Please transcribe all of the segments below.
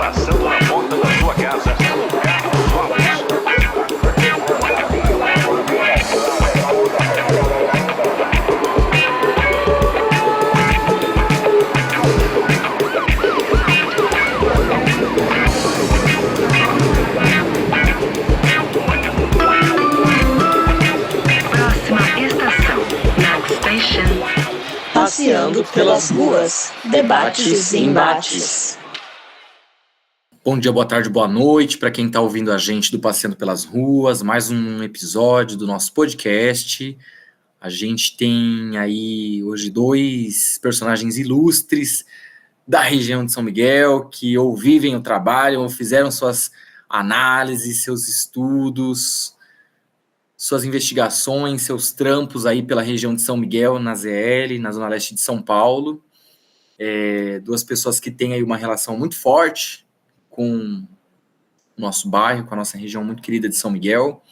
passando na porta da sua casa. Carlos Gomes. Passeando pelas ruas, debates e embates. Bom dia, boa tarde, boa noite para quem está ouvindo a gente do Passeando pelas Ruas, mais um episódio do nosso podcast. A gente tem aí hoje dois personagens ilustres da região de São Miguel que ou vivem ou trabalham ou fizeram suas análises, seus estudos, suas investigações, seus trampos aí pela região de São Miguel, na ZL, na Zona Leste de São Paulo. Duas pessoas que têm aí uma relação muito forte com o nosso bairro, com a nossa região muito querida de São Miguel.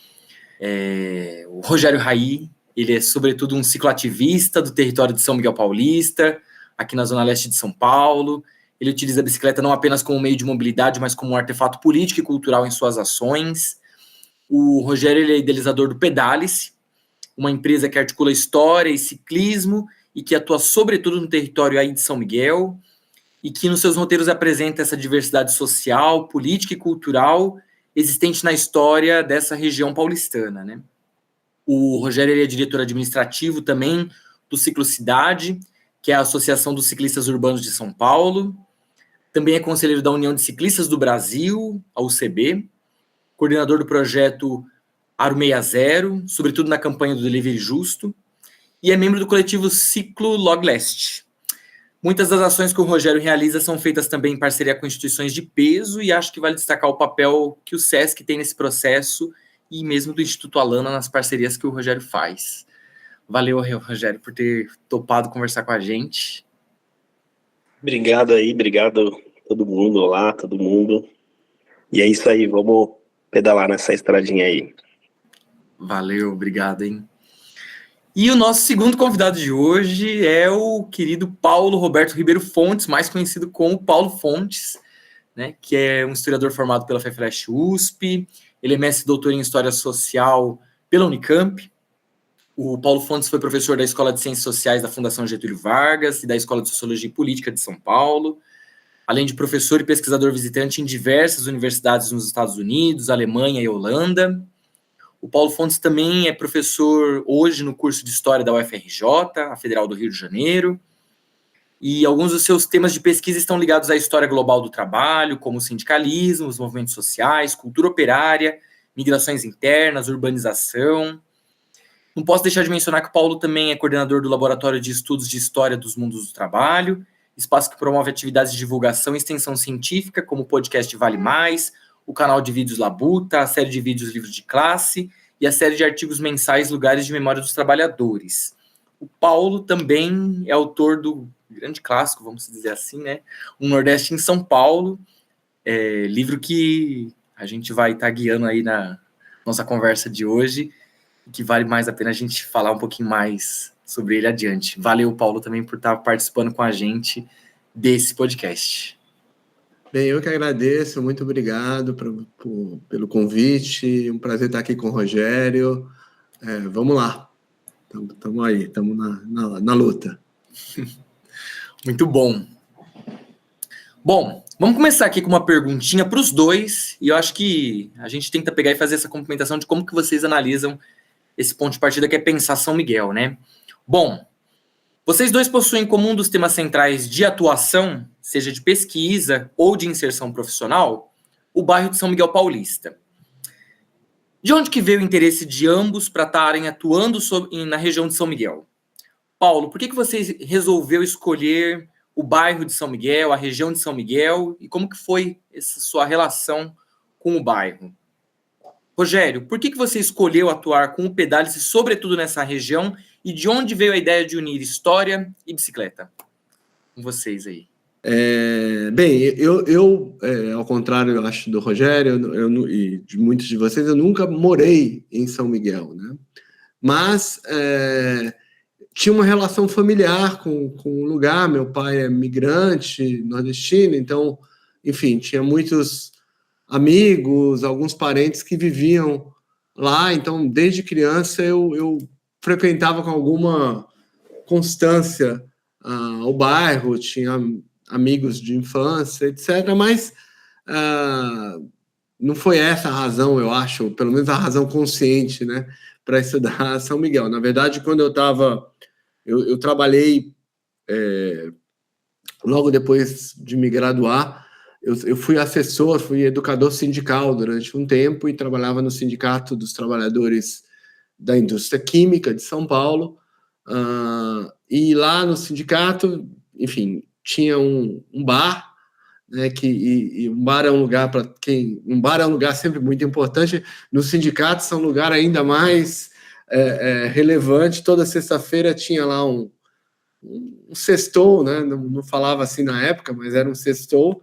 O Rogério Raí, ele é sobretudo um cicloativista do território de São Miguel Paulista, aqui na Zona Leste de São Paulo. Ele utiliza a bicicleta não apenas como meio de mobilidade, mas como um artefato político e cultural em suas ações. O Rogério, ele é idealizador do Pedale-se, uma empresa que articula história e ciclismo e que atua sobretudo no território aí de São Miguel e que nos seus roteiros apresenta essa diversidade social, política e cultural existente na história dessa região paulistana, né? O Rogério, ele é diretor administrativo também do Ciclocidade, que é a Associação dos Ciclistas Urbanos de São Paulo. Também é conselheiro da União de Ciclistas do Brasil, a UCB, coordenador do projeto Aro 60, sobretudo na campanha do Delivery Justo, e é membro do coletivo Ciclo Log Leste. Muitas das ações que o Rogério realiza são feitas também em parceria com instituições de peso, e acho que vale destacar o papel que o SESC tem nesse processo, e mesmo do Instituto Alana nas parcerias que o Rogério faz. Valeu, Rogério, por ter topado conversar com a gente. Obrigado todo mundo, olá, todo mundo. E é isso aí, vamos pedalar nessa estradinha aí. Valeu, obrigado, hein? E o nosso segundo convidado de hoje é o querido Paulo Roberto Ribeiro Fontes, mais conhecido como Paulo Fontes, né, que é um historiador formado pela FEFLESH USP, ele é mestre e doutor em História Social pela Unicamp. O Paulo Fontes foi professor da Escola de Ciências Sociais da Fundação Getúlio Vargas e da Escola de Sociologia e Política de São Paulo, além de professor e pesquisador visitante em diversas universidades nos Estados Unidos, Alemanha e Holanda. O Paulo Fontes também é professor hoje no curso de História da UFRJ, a Federal do Rio de Janeiro, e alguns dos seus temas de pesquisa estão ligados à história global do trabalho, como o sindicalismo, os movimentos sociais, cultura operária, migrações internas, urbanização. Não posso deixar de mencionar que o Paulo também é coordenador do Laboratório de Estudos de História dos Mundos do Trabalho, espaço que promove atividades de divulgação e extensão científica, como o podcast Vale Mais, o canal de vídeos Labuta, a série de vídeos Livros de Classe e a série de artigos mensais Lugares de Memória dos Trabalhadores. O Paulo também é autor do grande clássico, vamos dizer assim, né? Um Nordeste em São Paulo, livro que a gente vai estar guiando aí na nossa conversa de hoje, que vale mais a pena a gente falar um pouquinho mais sobre ele adiante. Valeu, Paulo, também por estar participando com a gente desse podcast. Bem, eu que agradeço, muito obrigado pelo convite, um prazer estar aqui com o Rogério. Vamos lá, estamos aí, estamos na luta. Muito bom. Bom, vamos começar aqui com uma perguntinha para os dois, e eu acho que a gente tenta pegar e fazer essa complementação de como que vocês analisam esse ponto de partida que é pensar São Miguel, né? Bom, vocês dois possuem como um dos temas centrais de atuação, seja de pesquisa ou de inserção profissional, o bairro de São Miguel Paulista. De onde que veio o interesse de ambos para estarem atuando na região de São Miguel? Paulo, por que você resolveu escolher o bairro de São Miguel, a região de São Miguel, e como que foi essa sua relação com o bairro? Rogério, por que você escolheu atuar com o Pedale-se, sobretudo nessa região, e de onde veio a ideia de unir história e bicicleta? Com vocês aí. Bem, eu ao contrário, eu acho, do Rogério e de muitos de vocês, eu nunca morei em São Miguel, né? Mas tinha uma relação familiar com o lugar. Meu pai é migrante nordestino, então enfim, tinha muitos amigos, alguns parentes que viviam lá, então desde criança eu frequentava com alguma constância o bairro, tinha amigos de infância, etc., mas não foi essa a razão, eu acho, pelo menos a razão consciente, né, para estudar São Miguel. Na verdade, quando eu trabalhei logo depois de me graduar, eu fui assessor, fui educador sindical durante um tempo e trabalhava no Sindicato dos Trabalhadores da Indústria Química de São Paulo. E lá no sindicato, enfim, tinha um bar, né, e um bar é um lugar para quem... Um bar é um lugar sempre muito importante. Nos sindicatos é um lugar ainda mais relevante. Toda sexta-feira tinha lá um sextou, né? Não falava assim na época, mas era um sextou,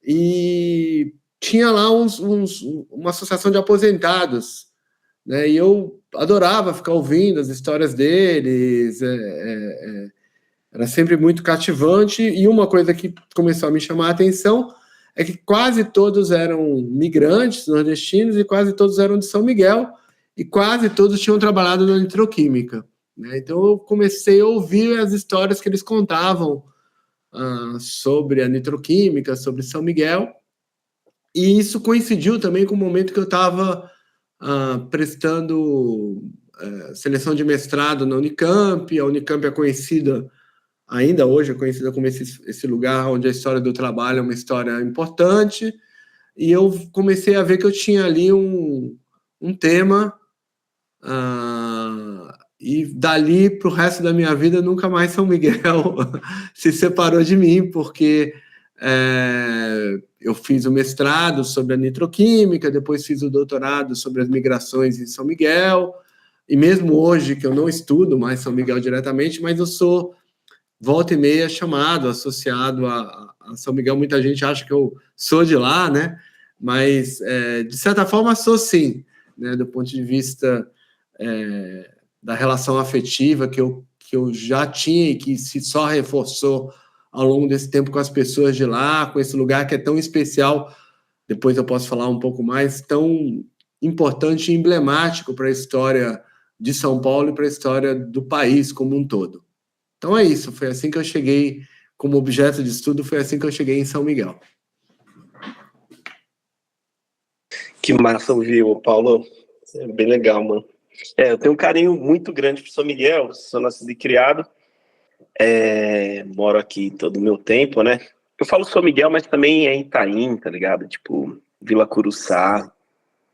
e tinha lá uma associação de aposentados, né? E eu adorava ficar ouvindo as histórias deles, era sempre muito cativante, e uma coisa que começou a me chamar a atenção é que quase todos eram migrantes nordestinos e quase todos eram de São Miguel, e quase todos tinham trabalhado na nitroquímica. Então eu comecei a ouvir as histórias que eles contavam sobre a nitroquímica, sobre São Miguel, e isso coincidiu também com o momento que eu estava prestando seleção de mestrado na Unicamp. A Unicamp é conhecida, ainda hoje é conhecida como esse lugar onde a história do trabalho é uma história importante, e eu comecei a ver que eu tinha ali um tema, e dali para o resto da minha vida nunca mais São Miguel se separou de mim, porque eu fiz o mestrado sobre a nitroquímica, depois fiz o doutorado sobre as migrações em São Miguel, e mesmo hoje que eu não estudo mais São Miguel diretamente, mas eu sou volta e meia chamado, associado a São Miguel. Muita gente acha que eu sou de lá, né? Mas de certa forma sou sim, né? Do ponto de vista da relação afetiva que eu já tinha e que se só reforçou ao longo desse tempo com as pessoas de lá, com esse lugar que é tão especial, depois eu posso falar um pouco mais, tão importante e emblemático para a história de São Paulo e para a história do país como um todo. Então é isso, foi assim que eu cheguei, como objeto de estudo, foi assim que eu cheguei em São Miguel. Que massa ouvir, Paulo. É bem legal, mano. Eu tenho um carinho muito grande por São Miguel, sou nascido e criado, moro aqui todo o meu tempo, né? Eu falo São Miguel, mas também é Itaim, tá ligado? Tipo, Vila Curuçá,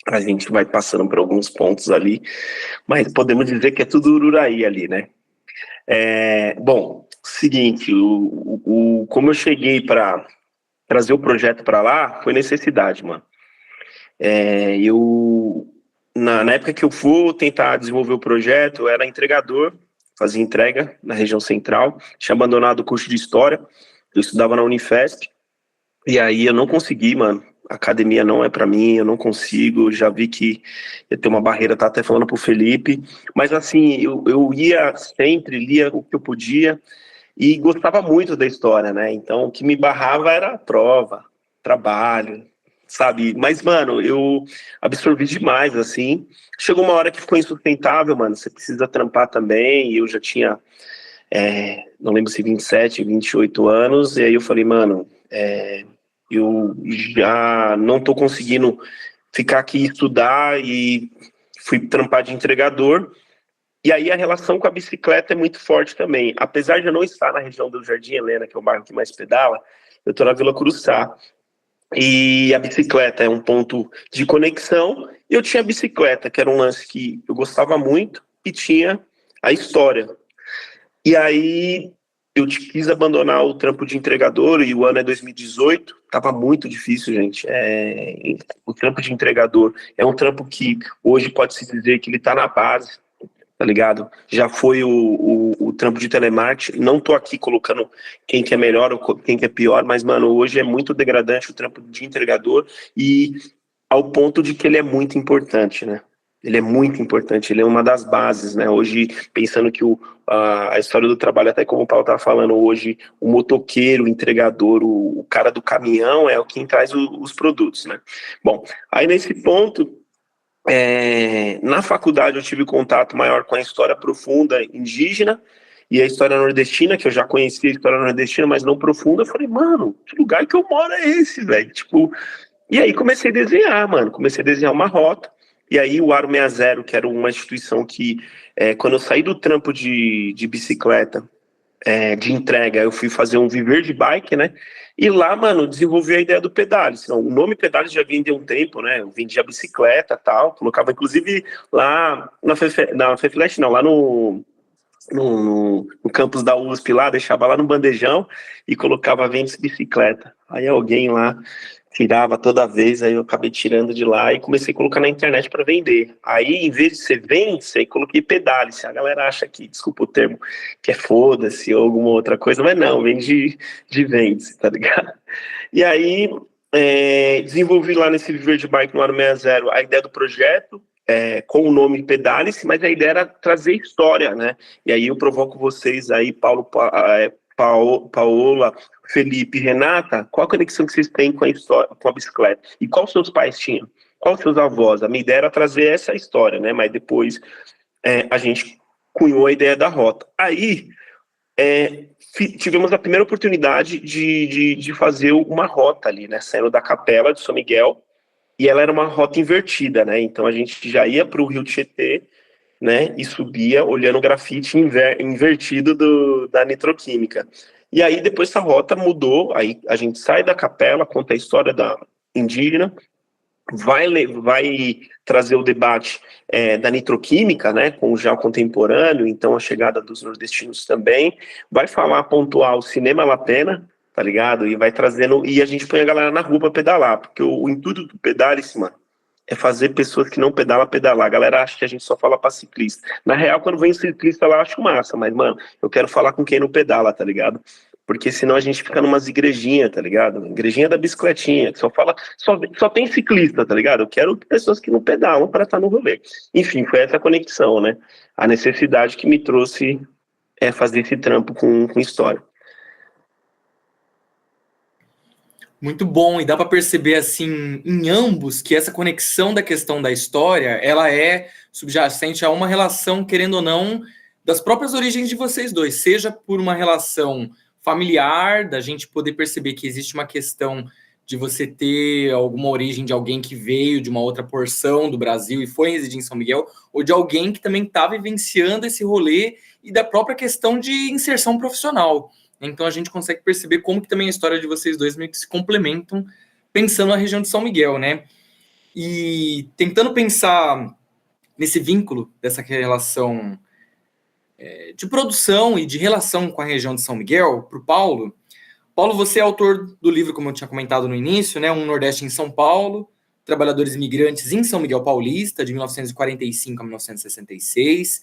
a gente vai passando por alguns pontos ali, mas podemos dizer que é tudo Ururaí ali, né? Bom, seguinte, como eu cheguei para trazer o projeto para lá, foi necessidade, mano. Na época que eu fui tentar desenvolver o projeto, eu era entregador, fazia entrega na região central, tinha abandonado o curso de História, eu estudava na Unifesp, e aí eu não consegui, mano, a academia não é para mim, eu não consigo, já vi que ia ter uma barreira, tá até falando pro Felipe, mas assim, eu ia sempre, lia o que eu podia, e gostava muito da história, né, então o que me barrava era a prova, trabalho, sabe? Mas, mano, eu absorvi demais, assim. Chegou uma hora que ficou insustentável, mano. Você precisa trampar também. E eu já tinha, não lembro se 27, 28 anos. E aí eu falei, mano, eu já não tô conseguindo ficar aqui e estudar. E fui trampar de entregador. E aí a relação com a bicicleta é muito forte também. Apesar de eu não estar na região do Jardim Helena, que é o bairro que mais pedala, eu tô na Vila Curuçá. E a bicicleta é um ponto de conexão. Eu tinha a bicicleta, que era um lance que eu gostava muito, e tinha a história. E aí eu quis abandonar o trampo de entregador, e o ano é 2018, estava muito difícil, gente. O trampo de entregador é um trampo que hoje pode-se dizer que ele está na base, tá ligado? Já foi o trampo de telemarketing. Não tô aqui colocando quem que é melhor ou quem que é pior, mas, mano, hoje é muito degradante o trampo de entregador, e ao ponto de que ele é muito importante, né? Ele é muito importante, ele é uma das bases, né? Hoje, pensando que a história do trabalho, até como o Paulo estava falando, hoje o motoqueiro, o entregador, o cara do caminhão é quem traz os produtos, né? Bom, aí nesse ponto, na faculdade eu tive contato maior com a história profunda indígena e a história nordestina, que eu já conhecia a história nordestina, mas não profunda. Eu falei, mano, que lugar que eu moro é esse, velho? Tipo, e aí comecei a desenhar, mano, comecei a desenhar uma rota. E aí o Aro 60, que era uma instituição que, quando eu saí do trampo de bicicleta, de entrega, eu fui fazer um viver de bike, né? E lá, mano, desenvolvi a ideia do Pedales. Então, o nome Pedales já vinha de um tempo, né? Eu vendia bicicleta e tal, colocava inclusive lá na Feflash, não, lá no campus da USP lá, deixava lá no bandejão e colocava vende bicicleta. Aí alguém lá tirava toda vez, aí eu acabei tirando de lá e comecei a colocar na internet para vender. Aí, em vez de ser vence, aí coloquei Pedale-se. A galera acha que, desculpa o termo, que é foda-se ou alguma outra coisa, mas não, vem de vende-se, tá ligado? E aí, desenvolvi lá nesse Viver de Bike no Aro 60 a ideia do projeto, com o nome Pedale-se, mas a ideia era trazer história, né? E aí eu provoco vocês aí, Paola, Felipe, Renata, qual a conexão que vocês têm com a história, com a bicicleta? E qual seus pais tinham? Qual seus avós? A minha ideia era trazer essa história, né? Mas depois a gente cunhou a ideia da rota. Aí tivemos a primeira oportunidade de fazer uma rota ali, né? Saindo da capela de São Miguel, e ela era uma rota invertida, né? Então a gente já ia para o Rio Tietê, né? E subia olhando o grafite invertido da nitroquímica. E aí depois essa rota mudou, aí a gente sai da capela, conta a história da indígena, vai trazer o debate da nitroquímica, né, com o já contemporâneo, então a chegada dos nordestinos também, vai pontuar o cinema La Pena, tá ligado? E vai trazendo, e a gente põe a galera na rua pra pedalar, porque o intuito do Pedale-se, mano, é fazer pessoas que não pedalam pedalar. A galera acha que a gente só fala pra ciclista. Na real, quando vem ciclista lá, eu acho massa, mas, mano, eu quero falar com quem não pedala, tá ligado? Porque senão a gente fica numas igrejinhas, tá ligado? Igrejinha da bicicletinha, que só tem ciclista, tá ligado? Eu quero pessoas que não pedalam para estar no rolê. Enfim, foi essa conexão, né? A necessidade que me trouxe fazer esse trampo com história. Muito bom, e dá para perceber assim em ambos que essa conexão da questão da história, ela é subjacente a uma relação, querendo ou não, das próprias origens de vocês dois, seja por uma relação familiar, da gente poder perceber que existe uma questão de você ter alguma origem de alguém que veio de uma outra porção do Brasil e foi residir em São Miguel, ou de alguém que também está vivenciando esse rolê e da própria questão de inserção profissional. Então a gente consegue perceber como que também a história de vocês dois meio que se complementam, pensando na região de São Miguel, né? E tentando pensar nesse vínculo, dessa relação de produção e de relação com a região de São Miguel, para o Paulo. Paulo, você é autor do livro, como eu tinha comentado no início, né? Um Nordeste em São Paulo, Trabalhadores Imigrantes em São Miguel Paulista, de 1945 a 1966.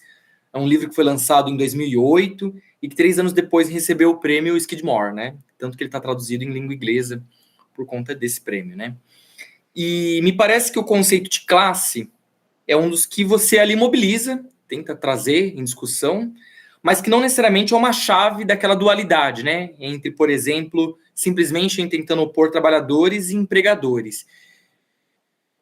É um livro que foi lançado em 2008 e que 3 anos depois recebeu o prêmio Skidmore, né? Tanto que ele está traduzido em língua inglesa por conta desse prêmio, né? E me parece que o conceito de classe é um dos que você ali mobiliza, tenta trazer em discussão, mas que não necessariamente é uma chave daquela dualidade, né? Entre, por exemplo, simplesmente tentando opor trabalhadores e empregadores.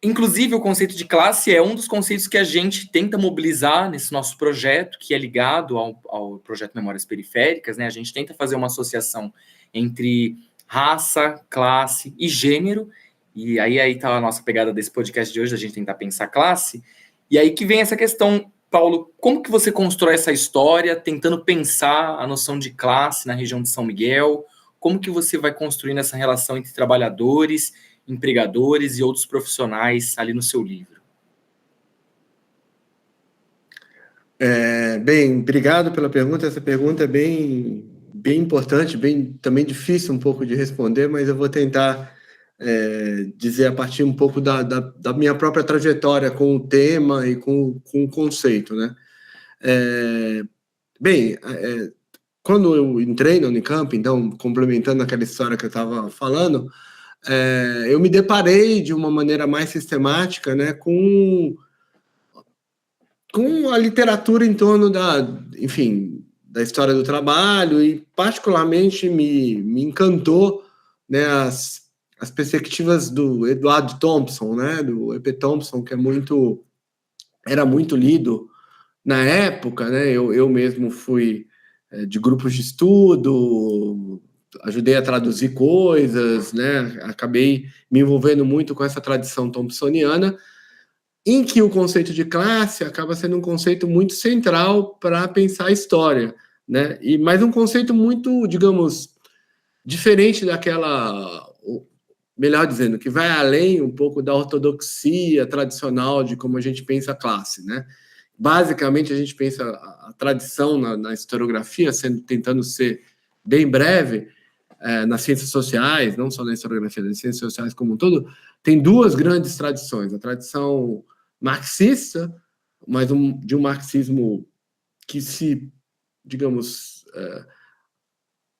Inclusive, o conceito de classe é um dos conceitos que a gente tenta mobilizar nesse nosso projeto, que é ligado ao projeto Memórias Periféricas, né? A gente tenta fazer uma associação entre raça, classe e gênero, e aí está a nossa pegada desse podcast de hoje, a gente tentar pensar classe, e aí que vem essa questão, Paulo, como que você constrói essa história, tentando pensar a noção de classe na região de São Miguel, como que você vai construindo essa relação entre trabalhadores, empregadores e outros profissionais ali no seu livro? Bem, obrigado pela pergunta. Essa pergunta é bem importante, bem também difícil um pouco de responder, mas eu vou tentar dizer a partir um pouco da minha própria trajetória com o tema e com o conceito, né? Quando eu entrei na Unicamp, então, complementando aquela história que eu estava falando, eu me deparei de uma maneira mais sistemática, né, com com a literatura em torno enfim, da história do trabalho, e particularmente me encantou, né, as perspectivas do Edward Thompson, né, do E.P. Thompson, que era muito lido na época, né? Eu mesmo fui de grupos de estudo, ajudei a traduzir coisas, né? Acabei me envolvendo muito com essa tradição thompsoniana, em que o conceito de classe acaba sendo um conceito muito central para pensar a história, né? Mas um conceito muito, digamos, diferente daquela, melhor dizendo, que vai além um pouco da ortodoxia tradicional de como a gente pensa a classe, né? Basicamente, a gente pensa a tradição na historiografia, tentando ser bem breve, nas ciências sociais, não só na historiografia, nas ciências sociais como um todo, tem duas grandes tradições. A tradição marxista, mas de um marxismo que digamos,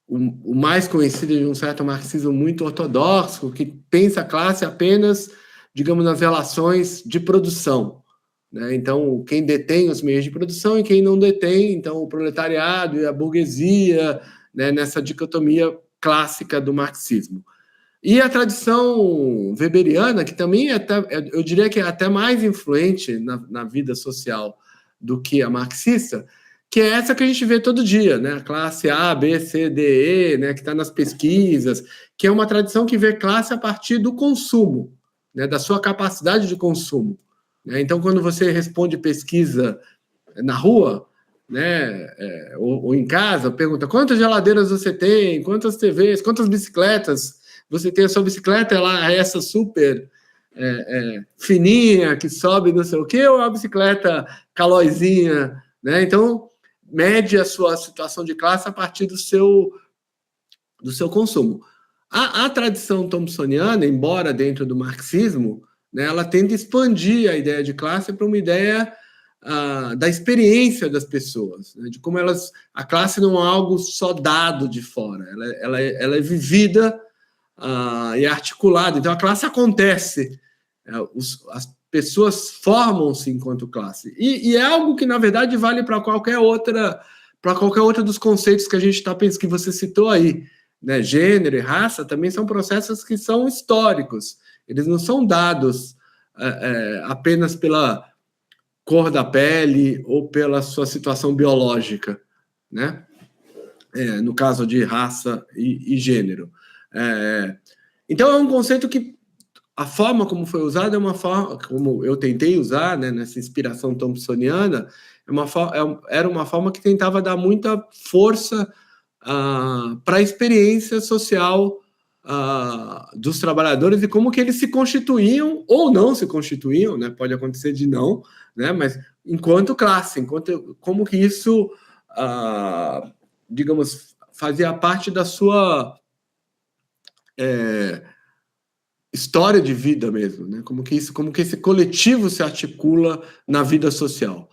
o mais conhecido de um certo marxismo muito ortodoxo, que pensa a classe apenas, digamos, nas relações de produção, né? Então, quem detém os meios de produção e quem não detém, então o proletariado e a burguesia, né, nessa dicotomia clássica do marxismo. E a tradição weberiana, que também eu diria que é até mais influente na vida social do que a marxista, que é essa que a gente vê todo dia, né? A classe A, B, C, D, E, né, que está nas pesquisas, que é uma tradição que vê classe a partir do consumo, né, da sua capacidade de consumo. Então, quando você responde pesquisa na rua, né, ou em casa, pergunta quantas geladeiras você tem, quantas TVs, quantas bicicletas você tem. A sua bicicleta, ela é essa super fininha, que sobe não sei o quê, ou é uma bicicleta calóizinha, né? Então, mede a sua situação de classe a partir do seu consumo. A tradição thompsoniana, embora dentro do marxismo, né, ela tenta expandir a ideia de classe para uma ideia da experiência das pessoas, né, de como a classe não é algo só dado de fora, ela é vivida e articulada. Então a classe acontece, as pessoas formam-se enquanto classe, e é algo que na verdade vale para qualquer outra dos conceitos que a gente está pensando, que você citou aí, né? Gênero e raça também são processos que são históricos. Eles não são dados apenas pela cor da pele ou pela sua situação biológica, né? No caso de raça e gênero. Então, é um conceito que a forma como foi usado é uma forma, como eu tentei usar, né, nessa inspiração thompsoniana, era uma forma que tentava dar muita força para a experiência social dos trabalhadores e como que eles se constituíam ou não se constituíam, né? Pode acontecer de não, né? Mas enquanto classe, como que isso, digamos, fazia parte da sua história de vida mesmo, né? Como que esse coletivo se articula na vida social.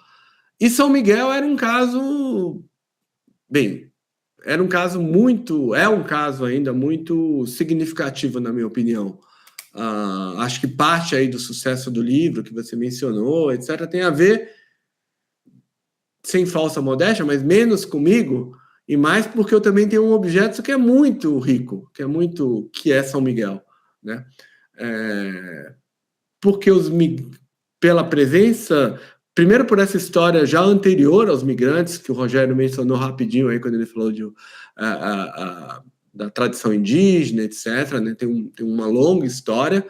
E São Miguel era um caso, é um caso ainda muito significativo, na minha opinião. Acho que parte aí do sucesso do livro que você mencionou, etc., tem a ver, sem falsa modéstia, mas menos comigo, e mais porque eu também tenho um objeto que é muito rico, que é São Miguel, né? Porque pela presença, primeiro por essa história já anterior aos migrantes, que o Rogério mencionou rapidinho aí quando ele falou da tradição indígena, etc., né? Tem uma longa história,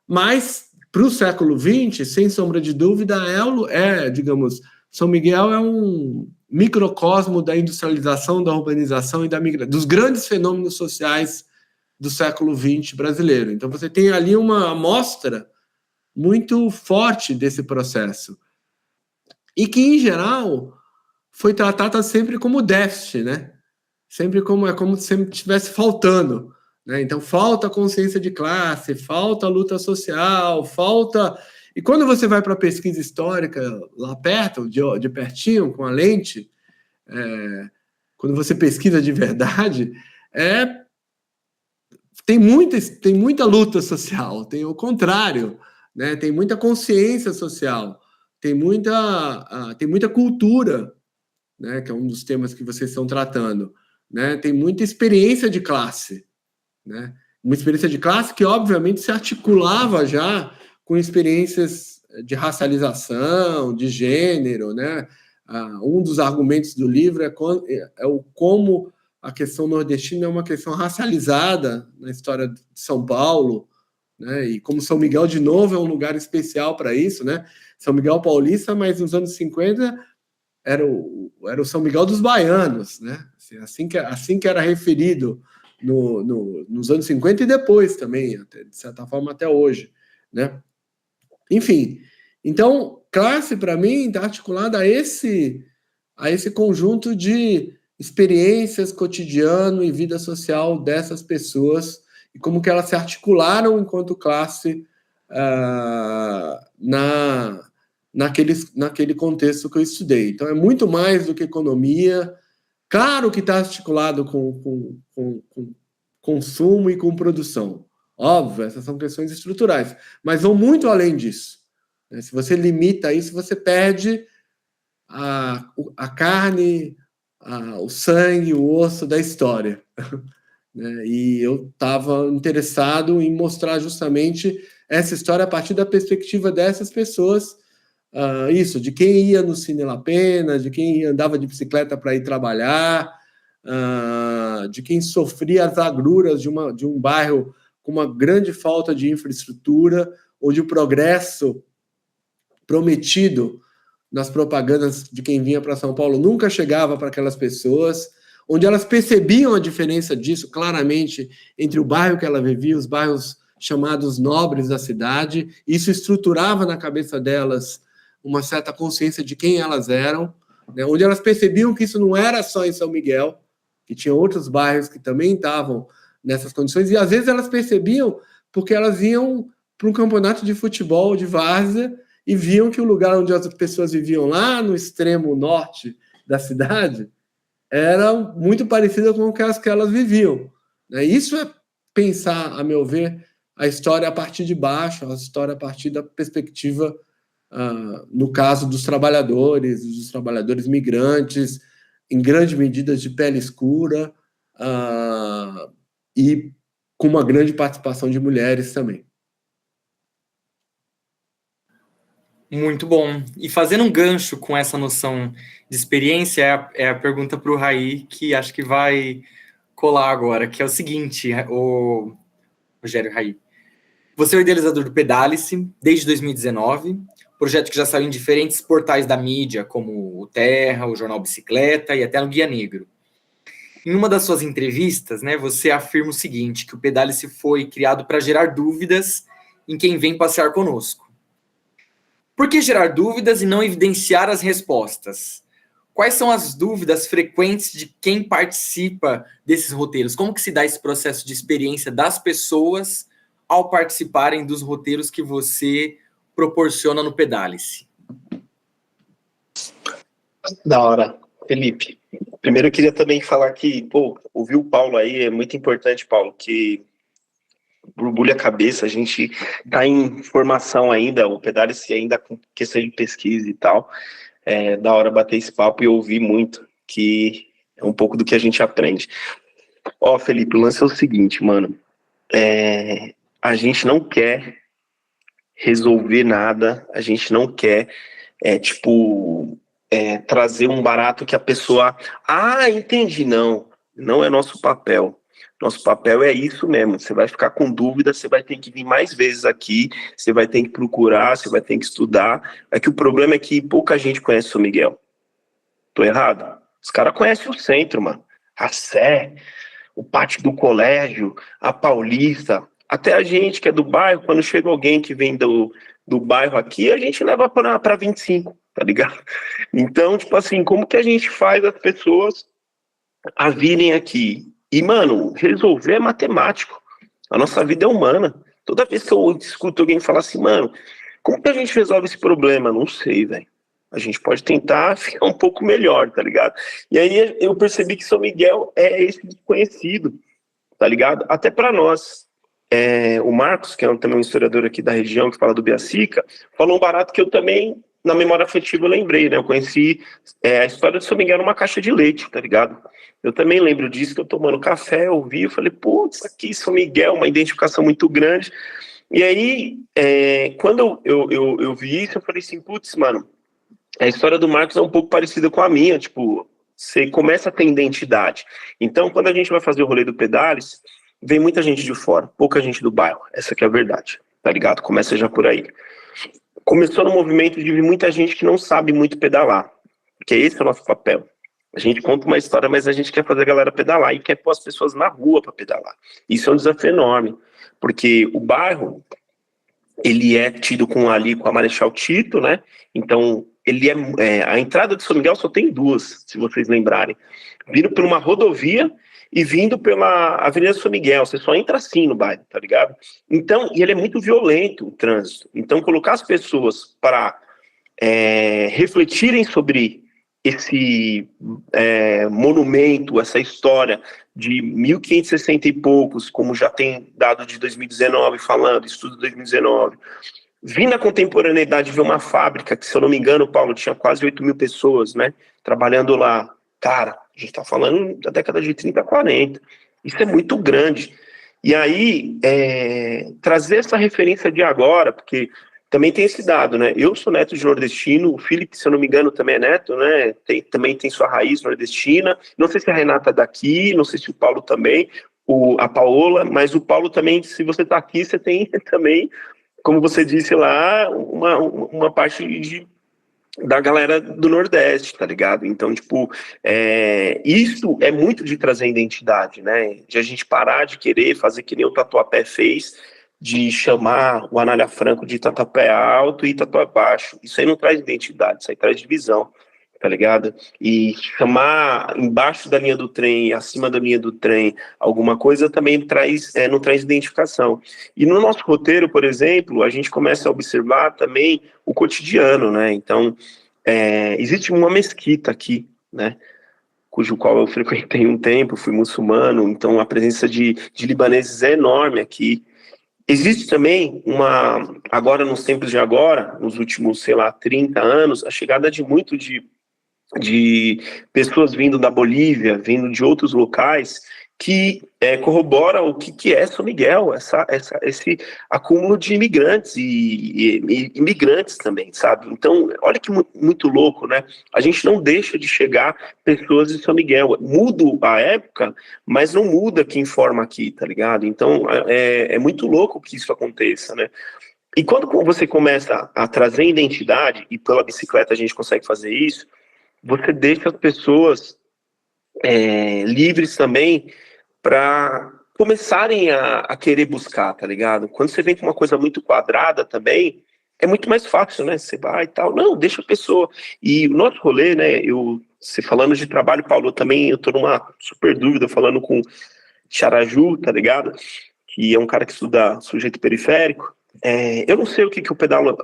mas para o século XX, sem sombra de dúvida, digamos, São Miguel é um microcosmo da industrialização, da urbanização e dos grandes fenômenos sociais do século XX brasileiro. Então você tem ali uma amostra muito forte desse processo, e que, em geral, foi tratada sempre como déficit, né? Sempre como se sempre estivesse faltando, né? Então, falta consciência de classe, falta luta social, falta... E quando você vai para a pesquisa histórica, lá perto, de pertinho, com a lente, quando você pesquisa de verdade, tem muita luta social, tem o contrário, né? Tem muita consciência social, tem muita cultura, né, que é um dos temas que vocês estão tratando, né, tem muita experiência de classe, né, uma experiência de classe que, obviamente, se articulava já com experiências de racialização, de gênero, né, um dos argumentos do livro é o como a questão nordestina é uma questão racializada na história de São Paulo, né, e como São Miguel, de novo, é um lugar especial para isso, né, São Miguel Paulista, mas nos anos 50 era o São Miguel dos baianos, né, assim que era referido nos anos 50 e depois também, de certa forma até hoje, né. Enfim, então, classe, para mim, está articulada a esse conjunto de experiências, cotidiano e vida social dessas pessoas e como que elas se articularam enquanto classe naquele contexto que eu estudei. Então, é muito mais do que economia. Claro que está articulado com consumo e com produção. Óbvio, essas são questões estruturais, mas vão muito além disso. Se você limita isso, você perde a carne, o sangue, o osso da história. E eu estava interessado em mostrar justamente essa história a partir da perspectiva dessas pessoas, de quem ia no Cine La Pena, de quem andava de bicicleta para ir trabalhar, de quem sofria as agruras de um bairro com uma grande falta de infraestrutura, onde o progresso prometido nas propagandas de quem vinha para São Paulo nunca chegava para aquelas pessoas, onde elas percebiam a diferença disso claramente entre o bairro que ela vivia, os bairros chamados nobres da cidade. Isso estruturava na cabeça delas uma certa consciência de quem elas eram, né, onde elas percebiam que isso não era só em São Miguel, que tinha outros bairros que também estavam nessas condições, e às vezes elas percebiam porque elas iam para um campeonato de futebol de várzea e viam que o lugar onde as pessoas viviam lá no extremo norte da cidade era muito parecido com o que elas viviam. Isso é pensar, a meu ver, a história a partir de baixo, a história a partir da perspectiva, no caso dos trabalhadores migrantes, em grande medida de pele escura, e com uma grande participação de mulheres também. Muito bom. E fazendo um gancho com essa noção de experiência, é a pergunta para o Raí, que acho que vai colar agora, que é o seguinte, o Rogério Raí. Você é o idealizador do Pedale-se desde 2019, projeto que já saiu em diferentes portais da mídia, como o Terra, o Jornal Bicicleta e até no Guia Negro. Em uma das suas entrevistas, né, você afirma o seguinte, que o Pedale-se foi criado para gerar dúvidas em quem vem passear conosco. Por que gerar dúvidas e não evidenciar as respostas? Quais são as dúvidas frequentes de quem participa desses roteiros? Como que se dá esse processo de experiência das pessoas ao participarem dos roteiros que você proporciona no Pedale-se? Da hora, Felipe. Primeiro eu queria também falar que, ouvir o Paulo aí é muito importante, Paulo, que borbulha a cabeça, a gente tá em formação ainda, o Pedale-se ainda com questão de pesquisa e tal, é da hora bater esse papo e ouvir muito, que é um pouco do que a gente aprende. Felipe, o lance é o seguinte, mano, a gente não quer resolver nada, a gente não quer, trazer um barato que a pessoa, entendi, não é nosso papel. Nosso papel é isso mesmo, você vai ficar com dúvida, você vai ter que vir mais vezes aqui, você vai ter que procurar, você vai ter que estudar. É que o problema é que pouca gente conhece o São Miguel. Tô errado? Os caras conhecem o centro, mano. A Sé, o pátio do colégio, a Paulista, até a gente que é do bairro, quando chega alguém que vem do bairro aqui, a gente leva pra 25, tá ligado? Então, como que a gente faz as pessoas a virem aqui? E, mano, resolver é matemático. A nossa vida é humana. Toda vez que eu escuto alguém falar assim, mano, como que a gente resolve esse problema? Não sei, velho. A gente pode tentar ficar um pouco melhor, tá ligado? E aí eu percebi que São Miguel é esse desconhecido, tá ligado? Até pra nós. O Marcos, que é também um historiador aqui da região, que fala do Biacica, falou um barato que eu também na memória afetiva eu lembrei, né? Eu conheci a história de São Miguel numa caixa de leite, tá ligado? Eu também lembro disso, que eu tomando café, eu vi, eu falei, putz, aqui São Miguel, uma identificação muito grande. E aí, quando eu vi isso, eu falei assim, putz, mano, a história do Marcos é um pouco parecida com a minha, tipo, você começa a ter identidade. Então, quando a gente vai fazer o rolê do Pedales, vem muita gente de fora, pouca gente do bairro, essa que é a verdade, tá ligado? Começa já por aí. Começou no movimento de vir muita gente que não sabe muito pedalar, porque esse é o nosso papel. A gente conta uma história, mas a gente quer fazer a galera pedalar e quer pôr as pessoas na rua para pedalar. Isso é um desafio enorme, porque o bairro, ele é tido com a Marechal Tito, né? Então, a entrada de São Miguel só tem duas, se vocês lembrarem. Vindo por uma rodovia e vindo pela Avenida São Miguel. Você só entra assim no bairro, tá ligado? Então, e ele é muito violento, o trânsito. Então, colocar as pessoas para refletirem sobre esse monumento, essa história de 1560 e poucos, como já tem dado de 2019 falando, estudo de 2019, vi na contemporaneidade ver uma fábrica que, se eu não me engano, Paulo, tinha quase 8 mil pessoas, né, trabalhando lá. Cara, a gente tá falando da década de 30, 40, isso é muito grande. E aí, trazer essa referência de agora, porque também tem esse dado, né? Eu sou neto de nordestino, o Felipe, se eu não me engano, também é neto, né? Também tem sua raiz nordestina. Não sei se a Renata é daqui, não sei se o Paulo também, a Paola, mas o Paulo também, se você tá aqui, você tem também, como você disse lá, uma parte da galera do Nordeste, tá ligado? Então, tipo, isso é muito de trazer identidade, né? De a gente parar de querer fazer que nem o Tatuapé fez, de chamar o Anália Franco de Tatuapé alto e Tatuapé baixo. Isso aí não traz identidade, isso aí traz divisão, tá ligado? E chamar embaixo da linha do trem e acima da linha do trem alguma coisa também não traz identificação. E no nosso roteiro, por exemplo, a gente começa a observar também o cotidiano, né? Então, existe uma mesquita aqui, né? Cujo qual eu frequentei um tempo, fui muçulmano, então a presença de libaneses é enorme aqui. Existe também agora nos tempos de agora, nos últimos, 30 anos, a chegada de pessoas vindo da Bolívia, vindo de outros locais, que corrobora o que é São Miguel, esse acúmulo de imigrantes e imigrantes também, sabe? Então, olha que muito louco, né? A gente não deixa de chegar pessoas de São Miguel. Muda a época, mas não muda quem forma aqui, tá ligado? Então, é muito louco que isso aconteça, né? E quando você começa a trazer identidade, e pela bicicleta a gente consegue fazer isso, você deixa as pessoas livres também para começarem a querer buscar, tá ligado? Quando você vem com uma coisa muito quadrada também, é muito mais fácil, né? Você vai e tal. Não, deixa a pessoa. E o nosso rolê, né? Você falando de trabalho, Paulo, também eu tô numa super dúvida, falando com Charaju, tá ligado? Que é um cara que estuda sujeito periférico. Eu não sei o que o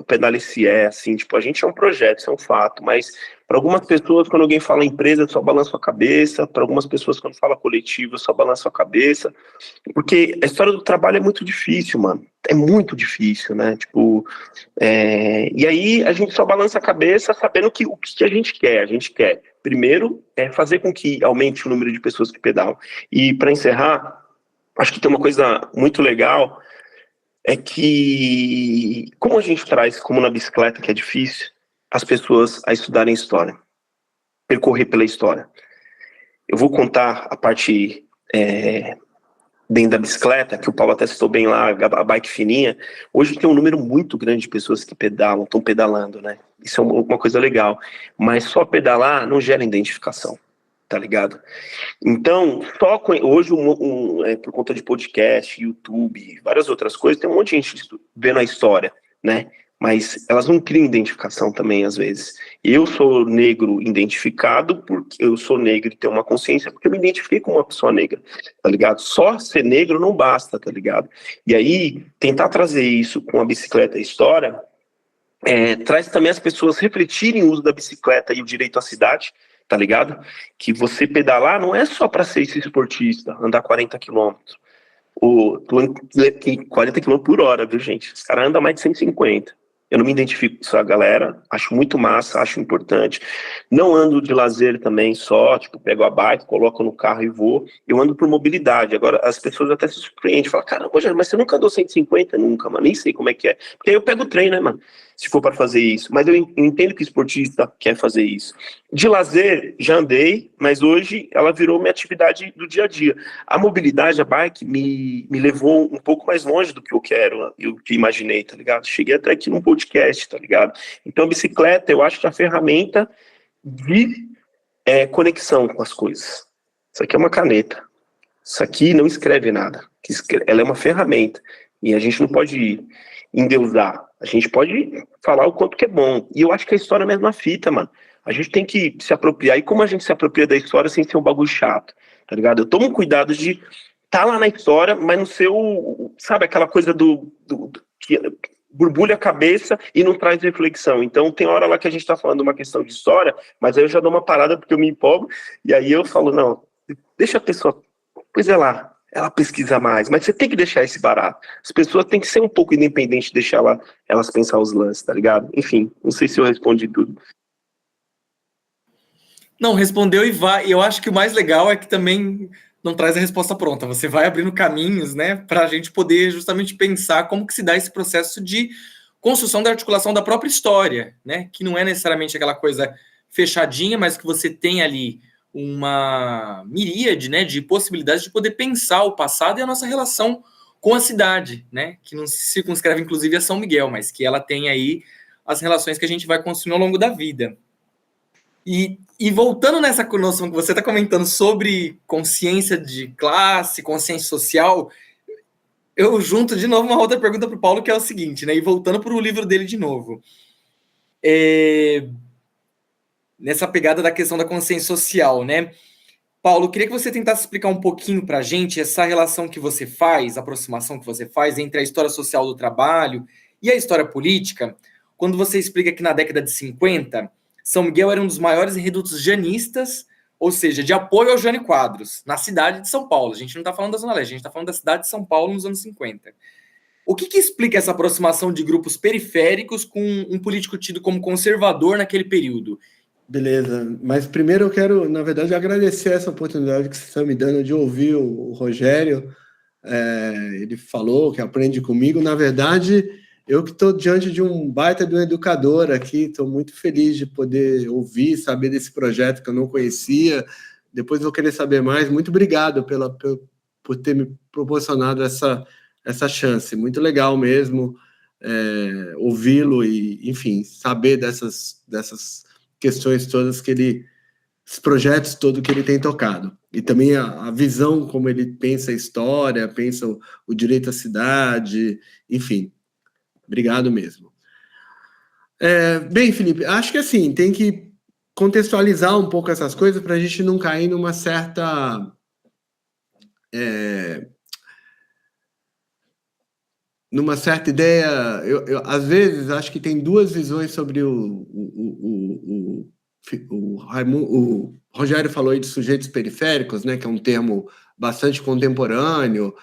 Pedalice é, assim, tipo, a gente é um projeto, isso é um fato, mas para algumas pessoas, quando alguém fala empresa, só balança a cabeça, para algumas pessoas, quando fala coletivo, só balança a cabeça, porque a história do trabalho é muito difícil, mano, é muito difícil, né, tipo, e aí a gente só balança a cabeça sabendo o que a gente quer, primeiro, fazer com que aumente o número de pessoas que pedalam, e para encerrar, acho que tem uma coisa muito legal, é que, como a gente traz, como na bicicleta, que é difícil, as pessoas a estudarem história, percorrer pela história. Eu vou contar a parte dentro da bicicleta, que o Paulo até citou bem lá, a bike fininha. Hoje tem um número muito grande de pessoas que pedalam, estão pedalando, né? Isso é uma coisa legal. Mas só pedalar não gera identificação, tá ligado? Então, hoje, por conta de podcast, YouTube, várias outras coisas, tem um monte de gente vendo a história, né? Mas elas não criam identificação também, às vezes. Eu sou negro identificado, porque eu sou negro e tenho uma consciência, porque eu me identifiquei como uma pessoa negra, tá ligado? Só ser negro não basta, tá ligado? E aí, tentar trazer isso com a bicicleta e a história, traz também as pessoas refletirem o uso da bicicleta e o direito à cidade, tá ligado? Que você pedalar não é só para ser esse esportista, andar 40 km. 40 km por hora, viu, gente? Os caras andam mais de 150. Eu não me identifico com essa galera, acho muito massa, acho importante. Não ando de lazer também só, tipo, pego a bike, coloco no carro e vou. Eu ando por mobilidade. Agora, as pessoas até se surpreendem, falam, caramba, Rogério, mas você nunca andou 150? Nunca, mano, nem sei como é que é. Porque aí eu pego o trem, né, mano, se for para fazer isso. Mas eu entendo que o esportista quer fazer isso. De lazer, já andei, mas hoje ela virou minha atividade do dia a dia. A mobilidade, a bike, me levou um pouco mais longe do que eu quero, eu que imaginei, tá ligado? Cheguei até aqui num podcast, tá ligado? Então a bicicleta, eu acho que é a ferramenta de conexão com as coisas. Isso aqui é uma caneta. Isso aqui não escreve nada. Ela é uma ferramenta. E a gente não pode endeusar. A gente pode falar o quanto que é bom. E eu acho que a história é a mesma fita, mano. A gente tem que se apropriar. E como a gente se apropria da história sem ser um bagulho chato, tá ligado? Eu tomo cuidado de tá lá na história, mas não ser sabe, aquela coisa que borbulha a cabeça e não traz reflexão. Então tem hora lá que a gente tá falando uma questão de história, mas aí eu já dou uma parada porque eu me empolgo, e aí eu falo, não, deixa a pessoa, pois é lá, ela pesquisa mais, mas você tem que deixar esse barato. As pessoas têm que ser um pouco independentes, deixar elas pensar os lances, tá ligado? Enfim, não sei se eu respondi tudo. Não, respondeu e vai. Eu acho que o mais legal é que também não traz a resposta pronta. Você vai abrindo caminhos, né, para a gente poder justamente pensar como que se dá esse processo de construção da articulação da própria história, né, que não é necessariamente aquela coisa fechadinha, mas que você tem ali uma miríade, né, de possibilidades de poder pensar o passado e a nossa relação com a cidade, né, que não se circunscreve inclusive a São Miguel, mas que ela tem aí as relações que a gente vai construindo ao longo da vida. E voltando nessa noção que você está comentando sobre consciência de classe, consciência social, eu junto de novo uma outra pergunta para o Paulo, que é o seguinte, né? E voltando para o livro dele de novo. Nessa pegada da questão da consciência social, né? Paulo, queria que você tentasse explicar um pouquinho para a gente essa relação que você faz, a aproximação que você faz entre a história social do trabalho e a história política, quando você explica que na década de 50... São Miguel era um dos maiores redutos janistas, ou seja, de apoio ao Jânio Quadros, na cidade de São Paulo. A gente não está falando da Zona Leste, a gente está falando da cidade de São Paulo nos anos 50. O que explica essa aproximação de grupos periféricos com um político tido como conservador naquele período? Beleza, mas primeiro eu quero, na verdade, agradecer essa oportunidade que você está me dando de ouvir o Rogério. Ele falou que aprende comigo. Na verdade, eu que estou diante de um baita de um educador aqui, estou muito feliz de poder ouvir, saber desse projeto que eu não conhecia. Depois vou querer saber mais. Muito obrigado por ter me proporcionado essa chance. Muito legal mesmo ouvi-lo e, enfim, saber dessas questões todas esses projetos todos que ele tem tocado. E também a visão como ele pensa a história, pensa o direito à cidade, enfim. Obrigado mesmo. Bem, Felipe, acho que assim, tem que contextualizar um pouco essas coisas para a gente não cair numa certa ideia. Eu às vezes acho que tem duas visões sobre o Rogério falou aí de sujeitos periféricos, né, que é um termo bastante contemporâneo.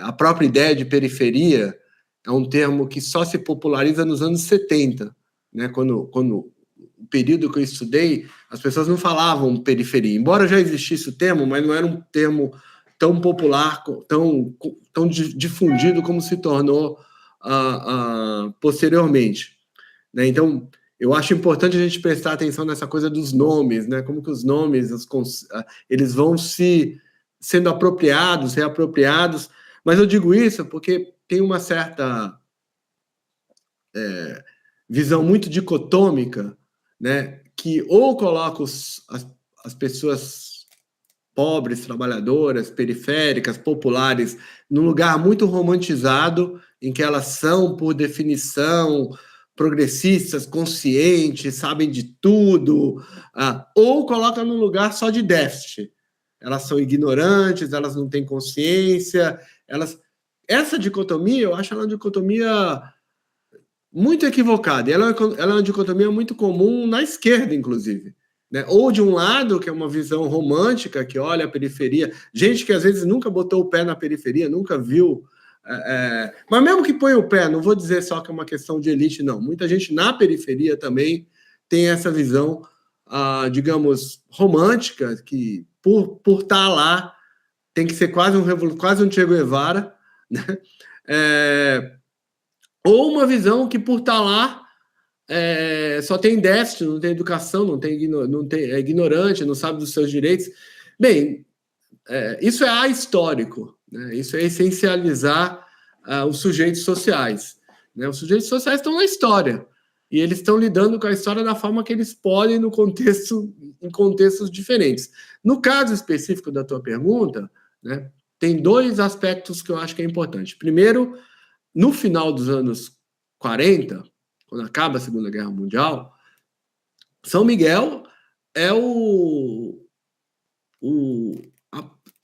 A própria ideia de periferia é um termo que só se populariza nos anos 70, né? Quando o período que eu estudei, as pessoas não falavam periferia, embora já existisse o termo, mas não era um termo tão popular, tão difundido como se tornou posteriormente, né? Então, eu acho importante a gente prestar atenção nessa coisa dos nomes, né? Como que os nomes eles vão sendo apropriados, reapropriados, mas eu digo isso porque tem uma certa visão muito dicotômica, né, que ou coloca as pessoas pobres, trabalhadoras, periféricas, populares, num lugar muito romantizado, em que elas são, por definição, progressistas, conscientes, sabem de tudo, ou coloca num lugar só de déficit. Elas são ignorantes, elas não têm consciência, Essa dicotomia, eu acho ela uma dicotomia muito equivocada. Ela é uma dicotomia muito comum na esquerda, inclusive, né? Ou de um lado, que é uma visão romântica, que olha a periferia, gente que às vezes nunca botou o pé na periferia, nunca viu Mas mesmo que põe o pé, não vou dizer só que é uma questão de elite, não. Muita gente na periferia também tem essa visão, digamos, romântica, que por estar lá tem que ser quase um Che Guevara, né? Ou uma visão que por estar lá só tem déficit, não tem educação, é ignorante, não sabe dos seus direitos. Bem, isso é ahistórico, né? Isso é essencializar os sujeitos sociais, né? Os sujeitos sociais estão na história e eles estão lidando com a história da forma que eles podem em contextos diferentes. No caso específico da tua pergunta, né, tem dois aspectos que eu acho que é importante. Primeiro, no final dos anos 40, quando acaba a Segunda Guerra Mundial, São Miguel é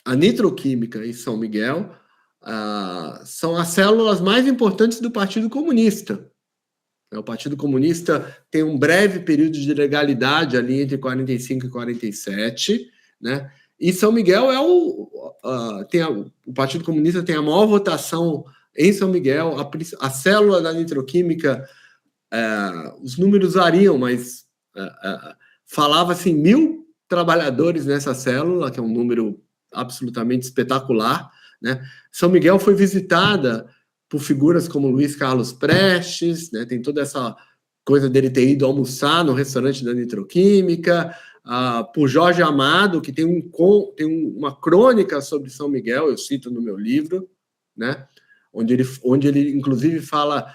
a nitroquímica em São Miguel são as células mais importantes do Partido Comunista. O Partido Comunista tem um breve período de legalidade ali entre 45 e 47, né? E São Miguel o Partido Comunista tem a maior votação em São Miguel. A célula da nitroquímica, os números variam, mas falava-se 1.000 trabalhadores nessa célula, que é um número absolutamente espetacular, né? São Miguel foi visitada por figuras como Luiz Carlos Prestes, né? Tem toda essa coisa dele ter ido almoçar no restaurante da nitroquímica, por Jorge Amado, que tem uma crônica sobre São Miguel, eu cito no meu livro, né? Onde ele inclusive fala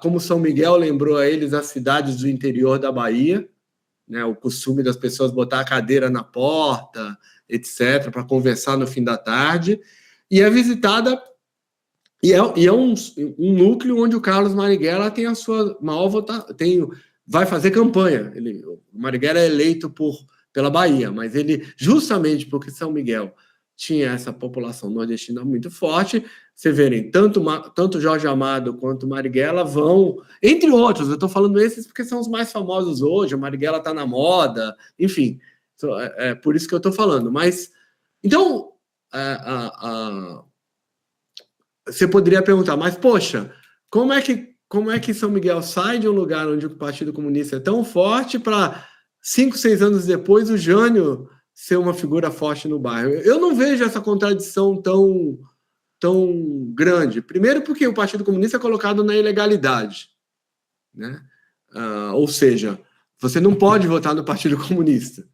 como São Miguel lembrou a eles as cidades do interior da Bahia, né? O costume das pessoas botar a cadeira na porta, etc., para conversar no fim da tarde, e é visitada, e é um núcleo onde o Carlos Marighella tem a sua maior votação, vai fazer campanha. O Marighella é eleito pela Bahia, mas ele, justamente porque São Miguel tinha essa população nordestina muito forte, você verem, tanto Jorge Amado quanto Marighella vão, entre outros, eu estou falando esses porque são os mais famosos hoje, o Marighella está na moda, enfim, é por isso que eu estou falando. Mas, então, você poderia perguntar, mas, poxa, como é que São Miguel sai de um lugar onde o Partido Comunista é tão forte para 5, 6 anos depois o Jânio ser uma figura forte no bairro? Eu não vejo essa contradição tão grande. Primeiro porque o Partido Comunista é colocado na ilegalidade, né? Ou seja, você não pode votar no Partido Comunista,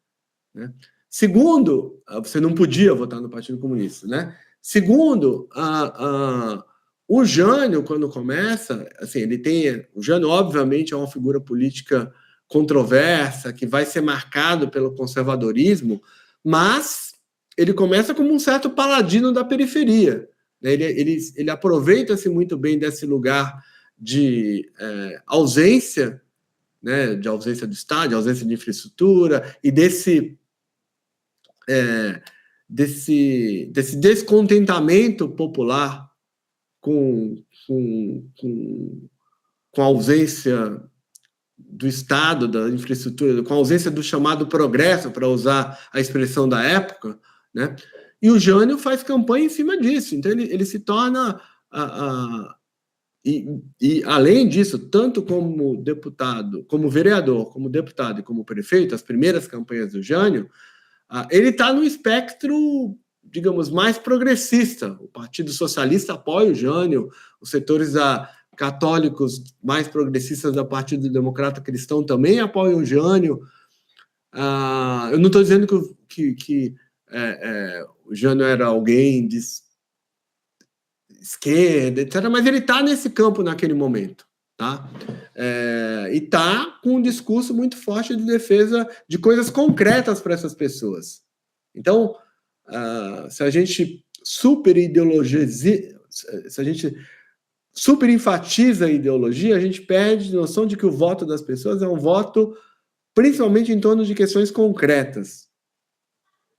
né? Segundo, você não podia votar no Partido Comunista, né? Segundo, o Jânio, quando começa, assim, o Jânio, obviamente, é uma figura política controversa, que vai ser marcado pelo conservadorismo, mas ele começa como um certo paladino da periferia, né? Ele aproveita-se muito bem desse lugar de ausência, né? De ausência do Estado, de ausência de infraestrutura, e desse descontentamento popular com a ausência do Estado, da infraestrutura, com a ausência do chamado progresso, para usar a expressão da época, né? E o Jânio faz campanha em cima disso. Então ele se torna e além disso, tanto como deputado, como vereador, como deputado e como prefeito, as primeiras campanhas do Jânio, ele está no espectro, digamos, mais progressista. O Partido Socialista apoia o Jânio, os setores católicos mais progressistas do Partido Democrata Cristão também apoiam o Jânio. Eu não estou dizendo que o Jânio era alguém de esquerda, etc., mas ele está nesse campo naquele momento, tá? E está com um discurso muito forte de defesa de coisas concretas para essas pessoas. Então, se a gente superenfatiza a ideologia, a gente perde a noção de que o voto das pessoas é um voto principalmente em torno de questões concretas,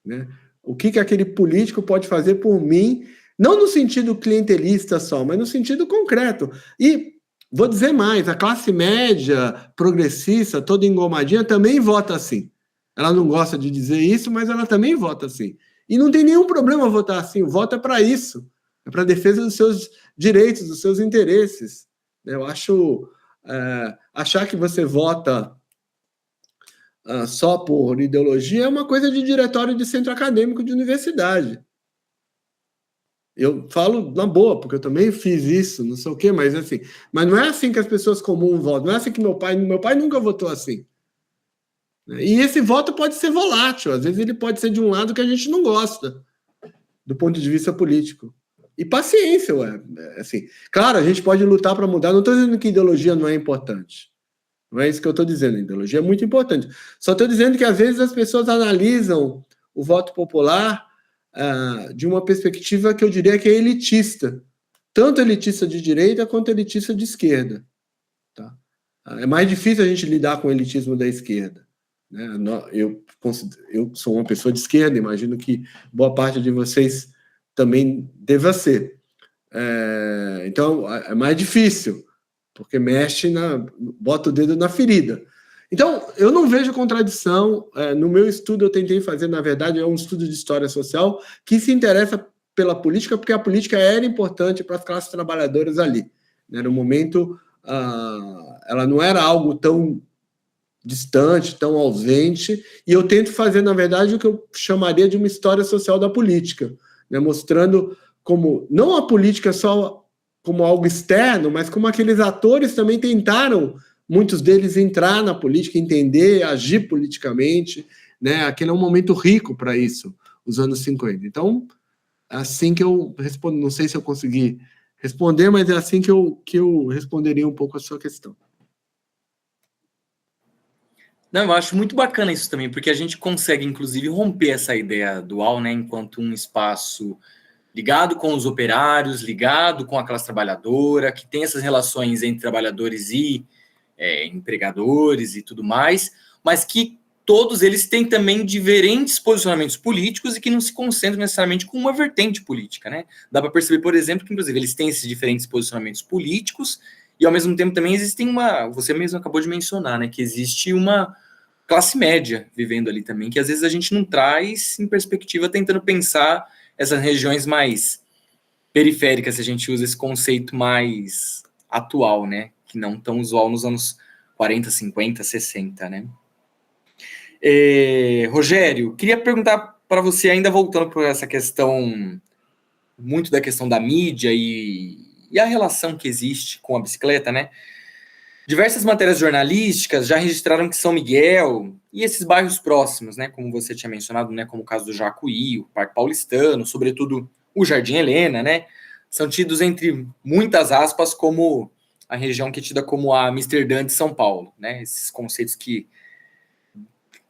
né? O que aquele político pode fazer por mim, não no sentido clientelista só, mas no sentido concreto. E vou dizer mais, a classe média, progressista, toda engomadinha, também vota assim. Ela não gosta de dizer isso, mas ela também vota assim. E não tem nenhum problema votar assim, o voto é para isso. é para a defesa dos seus direitos, dos seus interesses. Eu acho achar que você vota só por ideologia é uma coisa de diretório de centro acadêmico de universidade. Eu falo na boa, porque eu também fiz isso, não sei o quê, mas assim, mas não é assim que as pessoas comuns votam, não é assim que meu pai nunca votou assim. E esse voto pode ser volátil, às vezes ele pode ser de um lado que a gente não gosta, do ponto de vista político. E paciência, assim. Claro, a gente pode lutar para mudar, não estou dizendo que ideologia não é importante. Não é isso que eu estou dizendo, a ideologia é muito importante. Só estou dizendo que às vezes as pessoas analisam o voto popular de uma perspectiva que eu diria que é elitista. Tanto elitista de direita quanto elitista de esquerda. Tá? É mais difícil a gente lidar com o elitismo da esquerda. Né? Eu sou uma pessoa de esquerda, imagino que boa parte de vocês também deva ser. Então, é mais difícil, porque bota o dedo na ferida. Então, eu não vejo contradição. No meu estudo, eu tentei fazer, na verdade, é um estudo de história social que se interessa pela política, porque a política era importante para as classes trabalhadoras ali. Né? No momento, ela não era algo tão distante, tão ausente, e eu tento fazer, na verdade, o que eu chamaria de uma história social da política, né? Mostrando como, não a política só como algo externo, mas como aqueles atores também tentaram, muitos deles, entrar na política, entender, agir politicamente, né? Aquele é um momento rico para isso, os anos 50. Então, assim que eu respondo, não sei se eu consegui responder, mas é assim que eu responderia um pouco a sua questão. Não, eu acho muito bacana isso também, porque a gente consegue, inclusive, romper essa ideia dual, né, enquanto um espaço ligado com os operários, ligado com a classe trabalhadora, que tem essas relações entre trabalhadores e empregadores e tudo mais, mas que todos eles têm também diferentes posicionamentos políticos e que não se concentram necessariamente com uma vertente política, né? Dá para perceber, por exemplo, que, inclusive, eles têm esses diferentes posicionamentos políticos e, ao mesmo tempo, também existem você mesmo acabou de mencionar, né, que existe uma classe média vivendo ali também, que às vezes a gente não traz em perspectiva, tentando pensar essas regiões mais periféricas, se a gente usa esse conceito mais atual, né, que não tão usual nos anos 40, 50, 60, né. Rogério, queria perguntar para você, ainda voltando para essa questão, muito da questão da mídia e a relação que existe com a bicicleta, né. Diversas matérias jornalísticas já registraram que São Miguel e esses bairros próximos, né, como você tinha mencionado, né, como o caso do Jacuí, o Parque Paulistano, sobretudo o Jardim Helena, né, são tidos, entre muitas aspas, como a região que é tida como a Amsterdã de São Paulo, né, esses conceitos que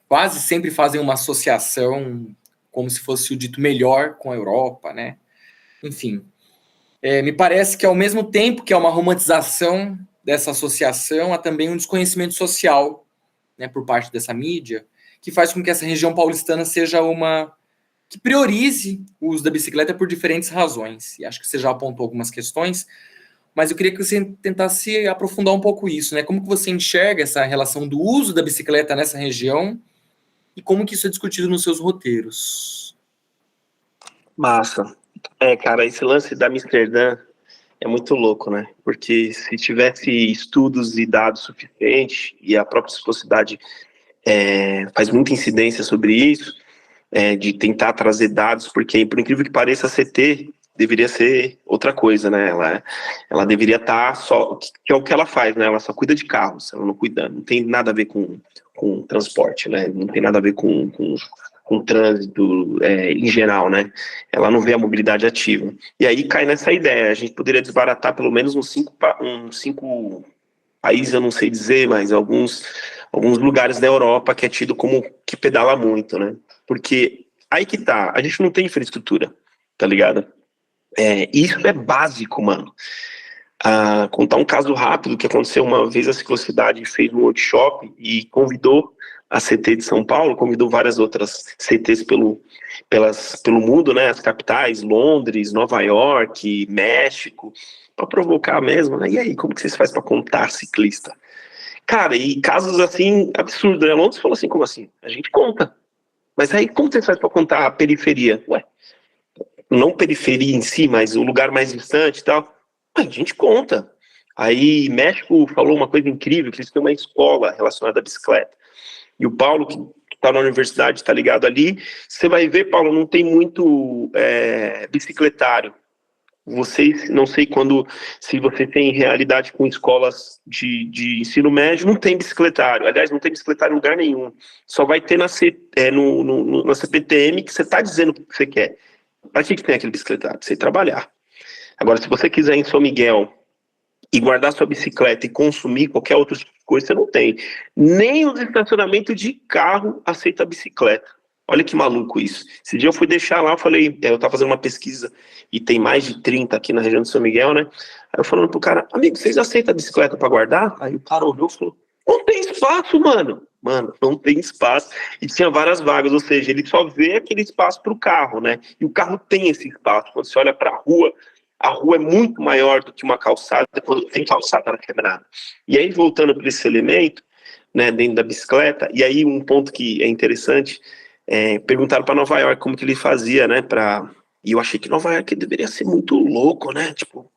quase sempre fazem uma associação como se fosse o dito melhor com a Europa, né, enfim. Me parece que, ao mesmo tempo que é uma romantização dessa associação, há também um desconhecimento social, né, por parte dessa mídia, que faz com que essa região paulistana seja uma que priorize o uso da bicicleta por diferentes razões. E acho que você já apontou algumas questões, mas eu queria que você tentasse aprofundar um pouco isso, né? Como que você enxerga essa relação do uso da bicicleta nessa região e como que isso é discutido nos seus roteiros? Massa. Cara, esse lance da Amsterdã é muito louco, né? Porque se tivesse estudos e dados suficientes, e a própria sociedade faz muita incidência sobre isso, de tentar trazer dados, porque, por incrível que pareça, a CT deveria ser outra coisa, né? Ela deveria estar só... Que é o que ela faz, né? Ela só cuida de carros, ela não tem nada a ver com transporte, né? Não tem nada a ver com trânsito em geral, né? Ela não vê a mobilidade ativa. E aí cai nessa ideia, a gente poderia desbaratar pelo menos uns cinco países, eu não sei dizer, mas alguns lugares da Europa que é tido como que pedala muito, né? Porque aí que tá, a gente não tem infraestrutura, tá ligado? Isso é básico, mano. Contar um caso rápido que aconteceu uma vez, a Ciclocidade fez um workshop e convidou a CT de São Paulo, convidou várias outras CTs pelo mundo, né, as capitais, Londres, Nova York, México, para provocar mesmo, né? E aí, como que vocês fazem para contar ciclista? Cara, e casos assim, absurdos, né? Londres falou assim, como assim? A gente conta. Mas aí, como vocês fazem para contar a periferia? Ué, não periferia em si, mas o lugar mais distante e tal, a gente conta. Aí México falou uma coisa incrível, que eles têm uma escola relacionada à bicicleta. E o Paulo, que está na universidade, está ligado ali, você vai ver, Paulo, não tem muito bicicletário. Vocês, não sei se você tem realidade com escolas de ensino médio, não tem bicicletário. Aliás, não tem bicicletário em lugar nenhum. Só vai ter na CPTM que você está dizendo o que você quer. Para que tem aquele bicicletário? Pra você trabalhar. Agora, se você quiser ir em São Miguel e guardar sua bicicleta e consumir qualquer outra coisa, você não tem. Nem os estacionamentos de carro aceita bicicleta. Olha que maluco isso. Esse dia eu fui deixar lá, eu falei, eu tava fazendo uma pesquisa e tem mais de 30 aqui na região de São Miguel, né? Aí eu falando pro cara, amigo, vocês aceitam a bicicleta para guardar? Aí o cara olhou e falou, não tem espaço, mano. Mano, não tem espaço. E tinha várias vagas, ou seja, ele só vê aquele espaço pro carro, né? E o carro tem esse espaço. Quando você olha pra rua, a rua é muito maior do que uma calçada, quando tem calçada na quebrada. E aí, voltando para esse elemento, né, dentro da bicicleta, e aí um ponto que é interessante, perguntaram para Nova York como que ele fazia, né, e eu achei que Nova York deveria ser muito louco, né, tipo,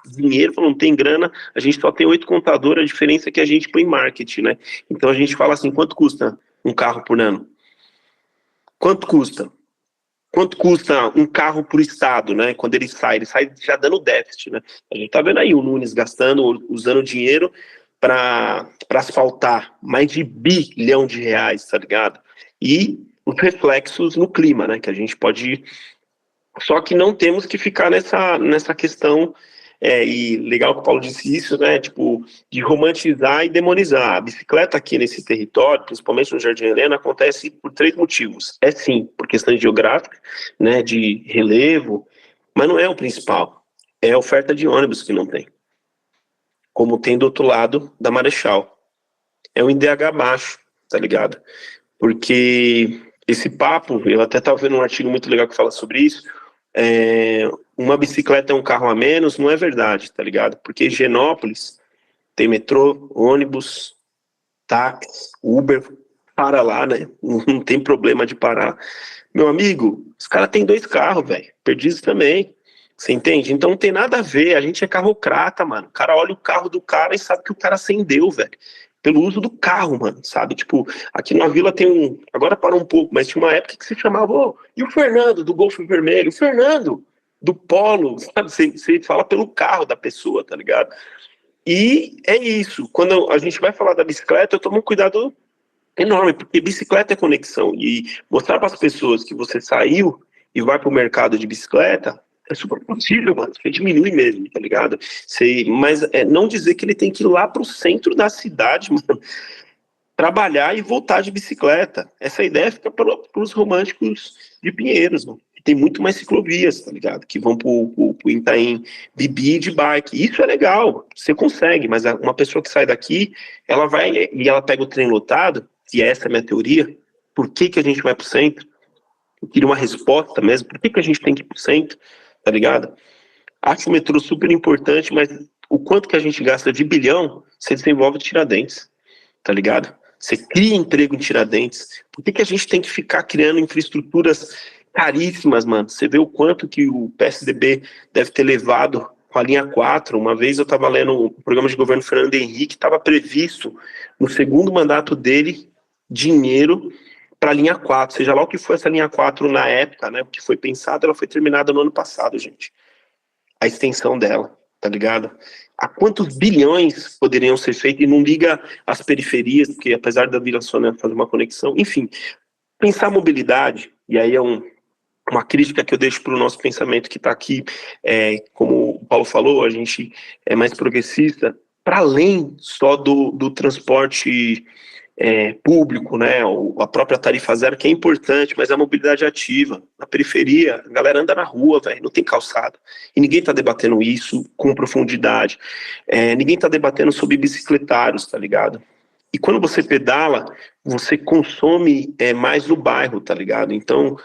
dinheiro, não tem grana, a gente só tem 8 contadores, a diferença é que a gente põe marketing, né, então a gente fala assim, quanto custa um carro por ano? Quanto custa? Quanto custa um carro por estado, né? Quando ele sai já dando déficit, né? A gente tá vendo aí o Nunes gastando, usando dinheiro para asfaltar mais de R$ bilhão, tá ligado? E os reflexos no clima, né? Que a gente pode... Só que não temos que ficar nessa questão, e legal que o Paulo disse isso, né? Tipo, de romantizar e demonizar. A bicicleta aqui nesse território, principalmente no Jardim Helena, acontece por 3 motivos. Sim, por questões geográficas, né? De relevo, mas não é o principal. É a oferta de ônibus que não tem. Como tem do outro lado da Marechal. É um IDH baixo, tá ligado? Porque esse papo, eu até estava vendo um artigo muito legal que fala sobre isso, uma bicicleta é um carro a menos, não é verdade, tá ligado? Porque Higienópolis tem metrô, ônibus, táxi, Uber, para lá, né? Não tem problema de parar. Meu amigo, os caras têm 2 carros, velho. Perdidos também. Você entende? Então não tem nada a ver. A gente é carrocrata, mano. O cara olha o carro do cara e sabe que o cara acendeu, velho. Pelo uso do carro, mano, sabe? Tipo, aqui na vila tem agora parou um pouco, mas tinha uma época que se chamava, e o Fernando do Golfo Vermelho? O Fernando do Polo, sabe? Você fala pelo carro da pessoa, tá ligado? E é isso. Quando a gente vai falar da bicicleta, eu tomo um cuidado enorme, porque bicicleta é conexão. E mostrar para as pessoas que você saiu e vai pro mercado de bicicleta é super possível, mano. Você diminui mesmo, tá ligado? Mas não dizer que ele tem que ir lá pro centro da cidade, mano, trabalhar e voltar de bicicleta. Essa ideia fica pros românticos de Pinheiros, mano. Tem muito mais ciclovias, tá ligado? Que vão pro Itaim Bibi de bike. Isso é legal, você consegue, mas uma pessoa que sai daqui, ela vai e ela pega o trem lotado, e essa é a minha teoria. Por que a gente vai pro centro? Eu queria uma resposta mesmo. Por que a gente tem que ir pro centro? Tá ligado? Acho o metrô super importante, mas o quanto que a gente gasta de bilhão, você desenvolve Tiradentes, tá ligado? Você cria emprego em Tiradentes. Por que a gente tem que ficar criando infraestruturas caríssimas, mano? Você vê o quanto que o PSDB deve ter levado com a linha 4. Uma vez eu estava lendo o programa de governo Fernando Henrique, estava previsto no segundo mandato dele dinheiro para a linha 4, seja lá o que foi essa linha 4 na época, né, o que foi pensado, ela foi terminada no ano passado, gente. A extensão dela, tá ligado? A quantos bilhões poderiam ser feitos, e não liga às periferias, porque apesar da Vila Sônia fazer uma conexão, enfim, pensar mobilidade, e aí é uma crítica que eu deixo para o nosso pensamento que está aqui, como o Paulo falou, a gente é mais progressista, para além só do transporte público, né, a própria tarifa zero, que é importante, mas a mobilidade ativa, na periferia, a galera anda na rua, velho, não tem calçada, e ninguém tá debatendo isso com profundidade, ninguém tá debatendo sobre bicicletários, tá ligado? E quando você pedala, você consome mais no bairro, tá ligado? Então,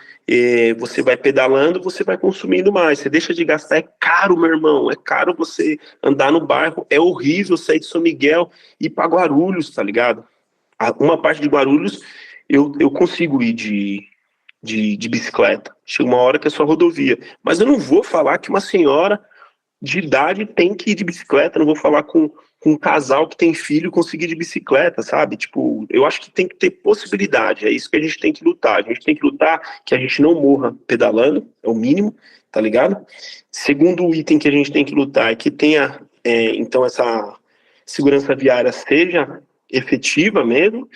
você vai pedalando, você vai consumindo mais, você deixa de gastar, é caro, meu irmão, é caro você andar no bairro, é horrível sair de São Miguel e ir pra Guarulhos, tá ligado? Uma parte de Guarulhos eu consigo ir de de bicicleta. Chega uma hora que é só rodovia. Mas eu não vou falar que uma senhora de idade tem que ir de bicicleta, não vou falar com um casal que tem filho conseguir ir de bicicleta, sabe? Tipo, eu acho que tem que ter possibilidade, é isso que a gente tem que lutar. A gente tem que lutar que a gente não morra pedalando, é o mínimo, tá ligado? Segundo item que a gente tem que lutar é que tenha, então, essa segurança viária seja efetiva mesmo.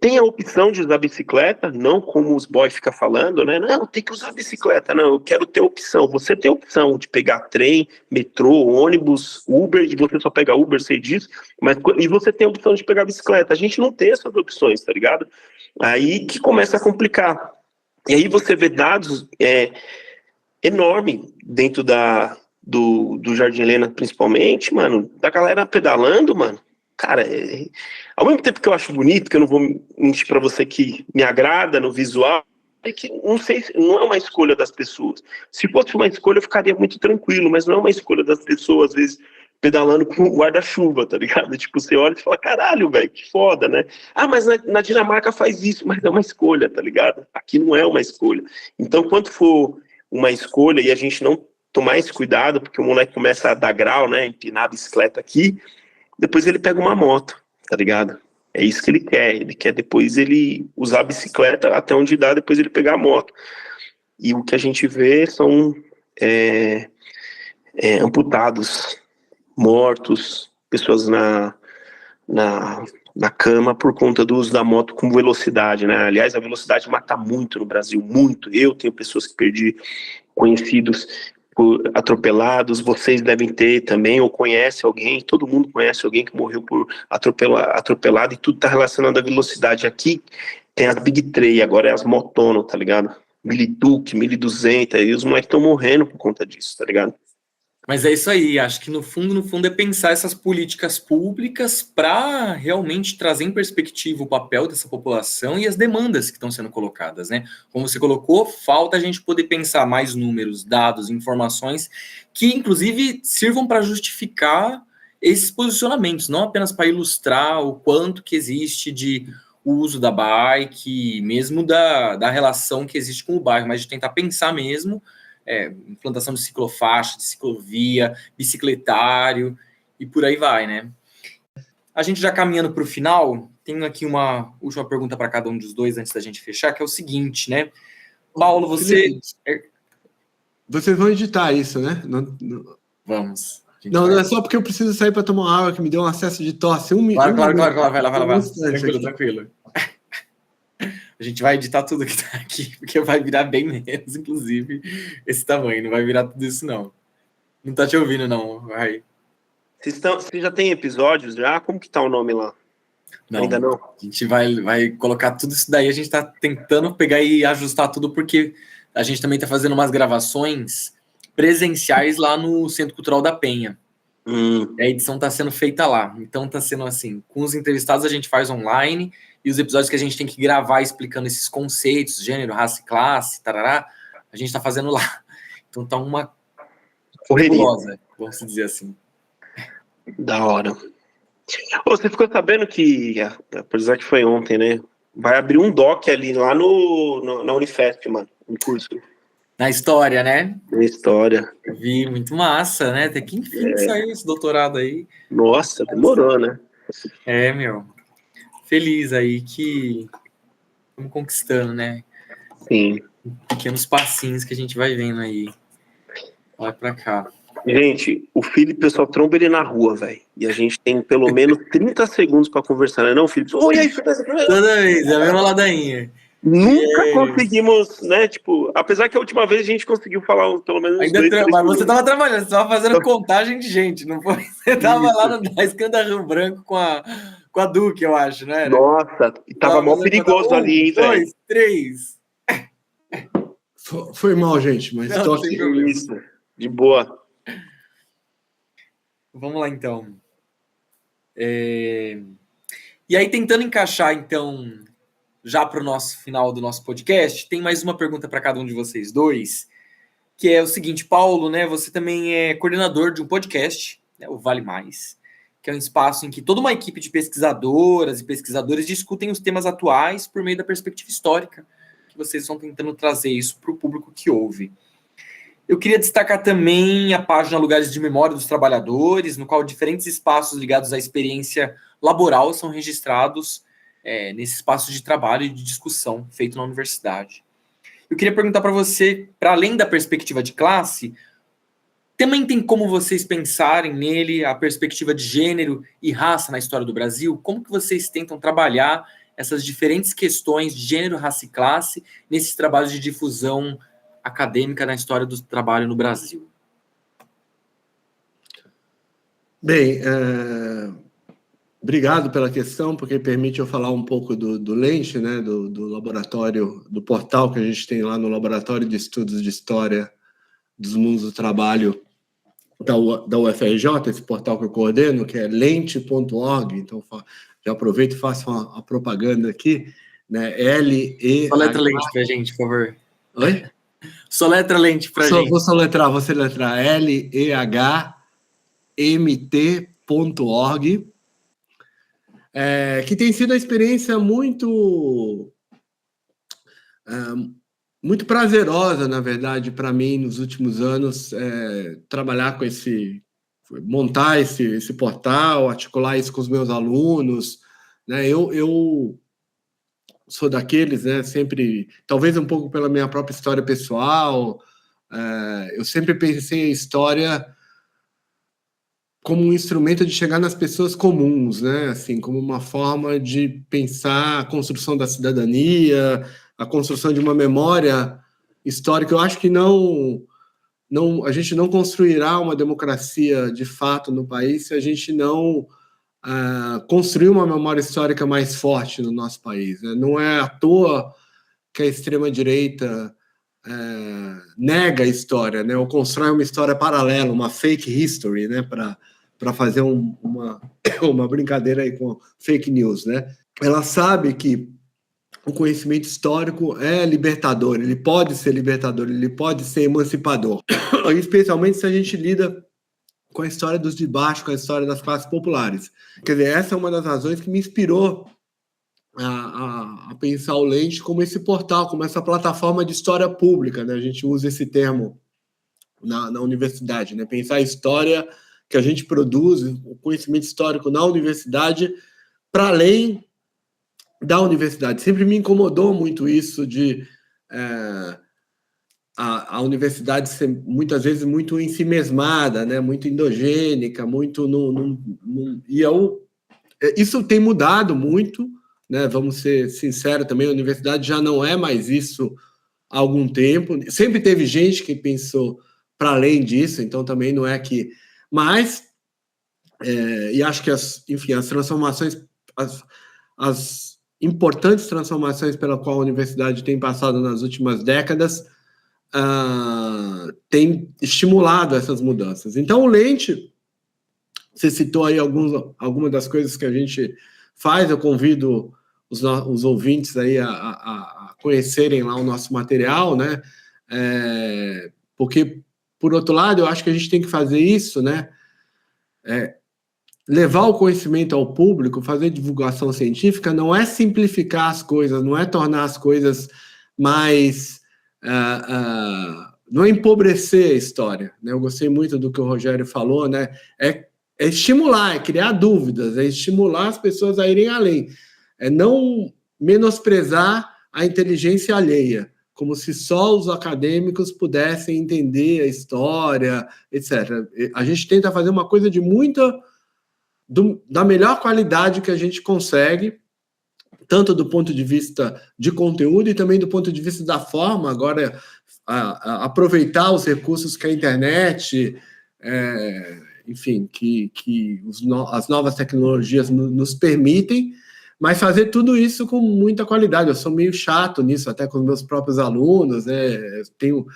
Tem a opção de usar bicicleta, não como os boys ficam falando, né? Não, tem que usar bicicleta. Não, eu quero ter opção. Você tem opção de pegar trem, metrô, ônibus, Uber, e você só pega Uber, sei disso, e você tem a opção de pegar bicicleta. A gente não tem essas opções, tá ligado? Aí que começa a complicar. E aí você vê dados enormes dentro do Jardim Helena, principalmente, mano, da galera pedalando, mano. Cara, ao mesmo tempo que eu acho bonito, que eu não vou mentir pra você que me agrada no visual, é que não sei, não é uma escolha das pessoas. Se fosse uma escolha, eu ficaria muito tranquilo, mas não é uma escolha das pessoas, às vezes, pedalando com guarda-chuva, tá ligado? Tipo, você olha e fala, caralho, velho, que foda, né? Ah, mas na Dinamarca faz isso, mas é uma escolha, tá ligado? Aqui não é uma escolha. Então, quando for uma escolha e a gente não tomar esse cuidado, porque o moleque começa a dar grau, né, empinar a bicicleta aqui, depois ele pega uma moto, tá ligado? É isso que ele quer depois ele usar a bicicleta até onde dá, depois ele pegar a moto. E o que a gente vê são amputados, mortos, pessoas na cama por conta do uso da moto com velocidade, né? Aliás, a velocidade mata muito no Brasil, muito. Eu tenho pessoas que perdi conhecidos por atropelados, vocês devem ter também, ou conhece alguém, todo mundo conhece alguém que morreu por atropelado, e tudo tá relacionado à velocidade. Aqui tem as Big 3, agora é as motonas, tá ligado? 1000 1200, e os moleques estão morrendo por conta disso, tá ligado? Mas é isso aí, acho que no fundo é pensar essas políticas públicas para realmente trazer em perspectiva o papel dessa população e as demandas que estão sendo colocadas, né? Como você colocou, falta a gente poder pensar mais números, dados, informações que, inclusive, sirvam para justificar esses posicionamentos, não apenas para ilustrar o quanto que existe de uso da bike, mesmo da relação que existe com o bairro, mas de tentar pensar mesmo implantação de ciclofaixa, de ciclovia, bicicletário e por aí vai, né? A gente já caminhando para o final, tenho aqui uma última pergunta para cada um dos dois antes da gente fechar, que é o seguinte, né? Paulo, você... Vocês vão editar isso, né? Vamos. Não é só porque eu preciso sair para tomar água, que me deu um acesso de tosse. Claro, vai lá. Tranquilo. A gente vai editar tudo que tá aqui, porque vai virar bem menos, inclusive, esse tamanho. Não vai virar tudo isso, não. Não tá te ouvindo, não. Vai. Vocês já tem episódios já? Como que tá o nome lá? Não, ainda não? A gente vai colocar tudo isso daí. A gente tá tentando pegar e ajustar tudo, porque a gente também tá fazendo umas gravações presenciais lá no Centro Cultural da Penha. A edição tá sendo feita lá. Então tá sendo assim, com os entrevistados a gente faz online, e os episódios que a gente tem que gravar explicando esses conceitos, gênero, raça e classe, tarará, a gente tá fazendo lá. Então tá uma correria, vamos dizer assim. Da hora. Você ficou sabendo que, apesar que foi ontem, né? Vai abrir um doc ali lá na Unifesp, mano, um curso. Na história, né? Na história. Eu vi, muito massa, né? Até que enfim saiu esse doutorado aí. Nossa, demorou, né? Meu. Feliz aí que estamos conquistando, né? Sim. Pequenos passinhos que a gente vai vendo aí. Vai pra cá. Gente, o Felipe, só tromba ele na rua, velho. E a gente tem pelo menos 30 segundos pra conversar, né? Não, Felipe? Oi, aí, Felipe. Toda vez, é a mesma ladainha. Nunca conseguimos, né? Tipo, apesar que a última vez a gente conseguiu falar pelo menos ainda mas você tava trabalhando, você tava fazendo contagem de gente, não foi? Você tava lá na escanda Rio Branco com a Duque, eu acho, né? Nossa, e tava mó perigoso ali, hein, velho? 2, 3. Foi mal, gente, mas não, tô aqui. Isso, de boa. Vamos lá, então. E aí, tentando encaixar, então, já para o nosso final do nosso podcast, tem mais uma pergunta para cada um de vocês dois, que é o seguinte: Paulo, né, você também é coordenador de um podcast, né, o Vale Mais, que é um espaço em que toda uma equipe de pesquisadoras e pesquisadores discutem os temas atuais por meio da perspectiva histórica, que vocês estão tentando trazer isso para o público que ouve. Eu queria destacar também a página Lugares de Memória dos Trabalhadores, no qual diferentes espaços ligados à experiência laboral são registrados nesse espaço de trabalho e de discussão feito na universidade. Eu queria perguntar para você, para além da perspectiva de classe, também tem como vocês pensarem nele a perspectiva de gênero e raça na história do Brasil? Como que vocês tentam trabalhar essas diferentes questões de gênero, raça e classe nesses trabalhos de difusão acadêmica na história do trabalho no Brasil? Bem, obrigado pela questão, porque permite eu falar um pouco do Lente, né, do laboratório, do portal que a gente tem lá no Laboratório de Estudos de História dos Mundos do Trabalho da UFRJ, esse portal que eu coordeno, que é lente.org. Então, já aproveito e faço a propaganda aqui, né? Soletra Lente para a gente, por favor. Oi? Soletra Lente para a gente. Vou soletrar LEHMT.org, que tem sido uma experiência muito prazerosa, na verdade, para mim, nos últimos anos, trabalhar com montar esse portal, articular isso com os meus alunos, né? Eu sou daqueles, né, sempre, talvez um pouco pela minha própria história pessoal, eu sempre pensei a história como um instrumento de chegar nas pessoas comuns, né, assim, como uma forma de pensar a construção da cidadania, a construção de uma memória histórica. Eu acho que a gente não construirá uma democracia de fato no país se a gente não construir uma memória histórica mais forte no nosso país, né? Não é à toa que a extrema-direita nega a história, né? Ou constrói uma história paralela, uma fake history, né? Para fazer uma brincadeira aí com fake news, né? Ela sabe que o conhecimento histórico é libertador, ele pode ser libertador, ele pode ser emancipador, especialmente se a gente lida com a história dos de baixo, com a história das classes populares. Quer dizer, essa é uma das razões que me inspirou a pensar o Lente como esse portal, como essa plataforma de história pública, né? A gente usa esse termo na universidade, né? Pensar a história que a gente produz, o conhecimento histórico na universidade, para além da universidade. Sempre me incomodou muito isso de a universidade ser muitas vezes muito ensimesmada, né? Muito endogênica, muito isso tem mudado muito, né? Vamos ser sinceros também, a universidade já não é mais isso há algum tempo. Sempre teve gente que pensou para além disso, então também não é que... Mas, e acho que as transformações, as importantes transformações pela qual a universidade tem passado nas últimas décadas tem estimulado essas mudanças. Então, o Lente, você citou aí algumas das coisas que a gente faz, eu convido os ouvintes aí a conhecerem lá o nosso material, né? Porque, por outro lado, eu acho que a gente tem que fazer isso, né? Levar o conhecimento ao público, fazer divulgação científica, não é simplificar as coisas, não é tornar as coisas mais... não é empobrecer a história, né? Eu gostei muito do que o Rogério falou, né? É estimular, é criar dúvidas, é estimular as pessoas a irem além, é não menosprezar a inteligência alheia, como se só os acadêmicos pudessem entender a história, etc. A gente tenta fazer uma coisa da melhor qualidade que a gente consegue, tanto do ponto de vista de conteúdo e também do ponto de vista da forma, agora aproveitar os recursos que a internet, enfim, que as novas tecnologias nos permitem, mas fazer tudo isso com muita qualidade. Eu sou meio chato nisso, até com os meus próprios alunos, né? Tenho...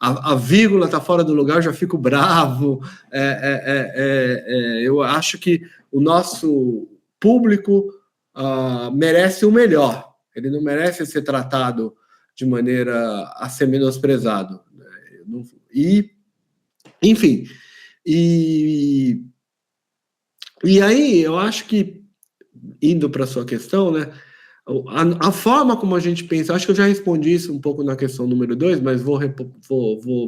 a vírgula está fora do lugar, eu já fico bravo. Eu acho que o nosso público merece o melhor. Ele não merece ser tratado de maneira a ser menosprezado. Enfim, e aí eu acho que, indo para a sua questão, né, A forma como a gente pensa, acho que eu já respondi isso um pouco na questão número 2, mas vou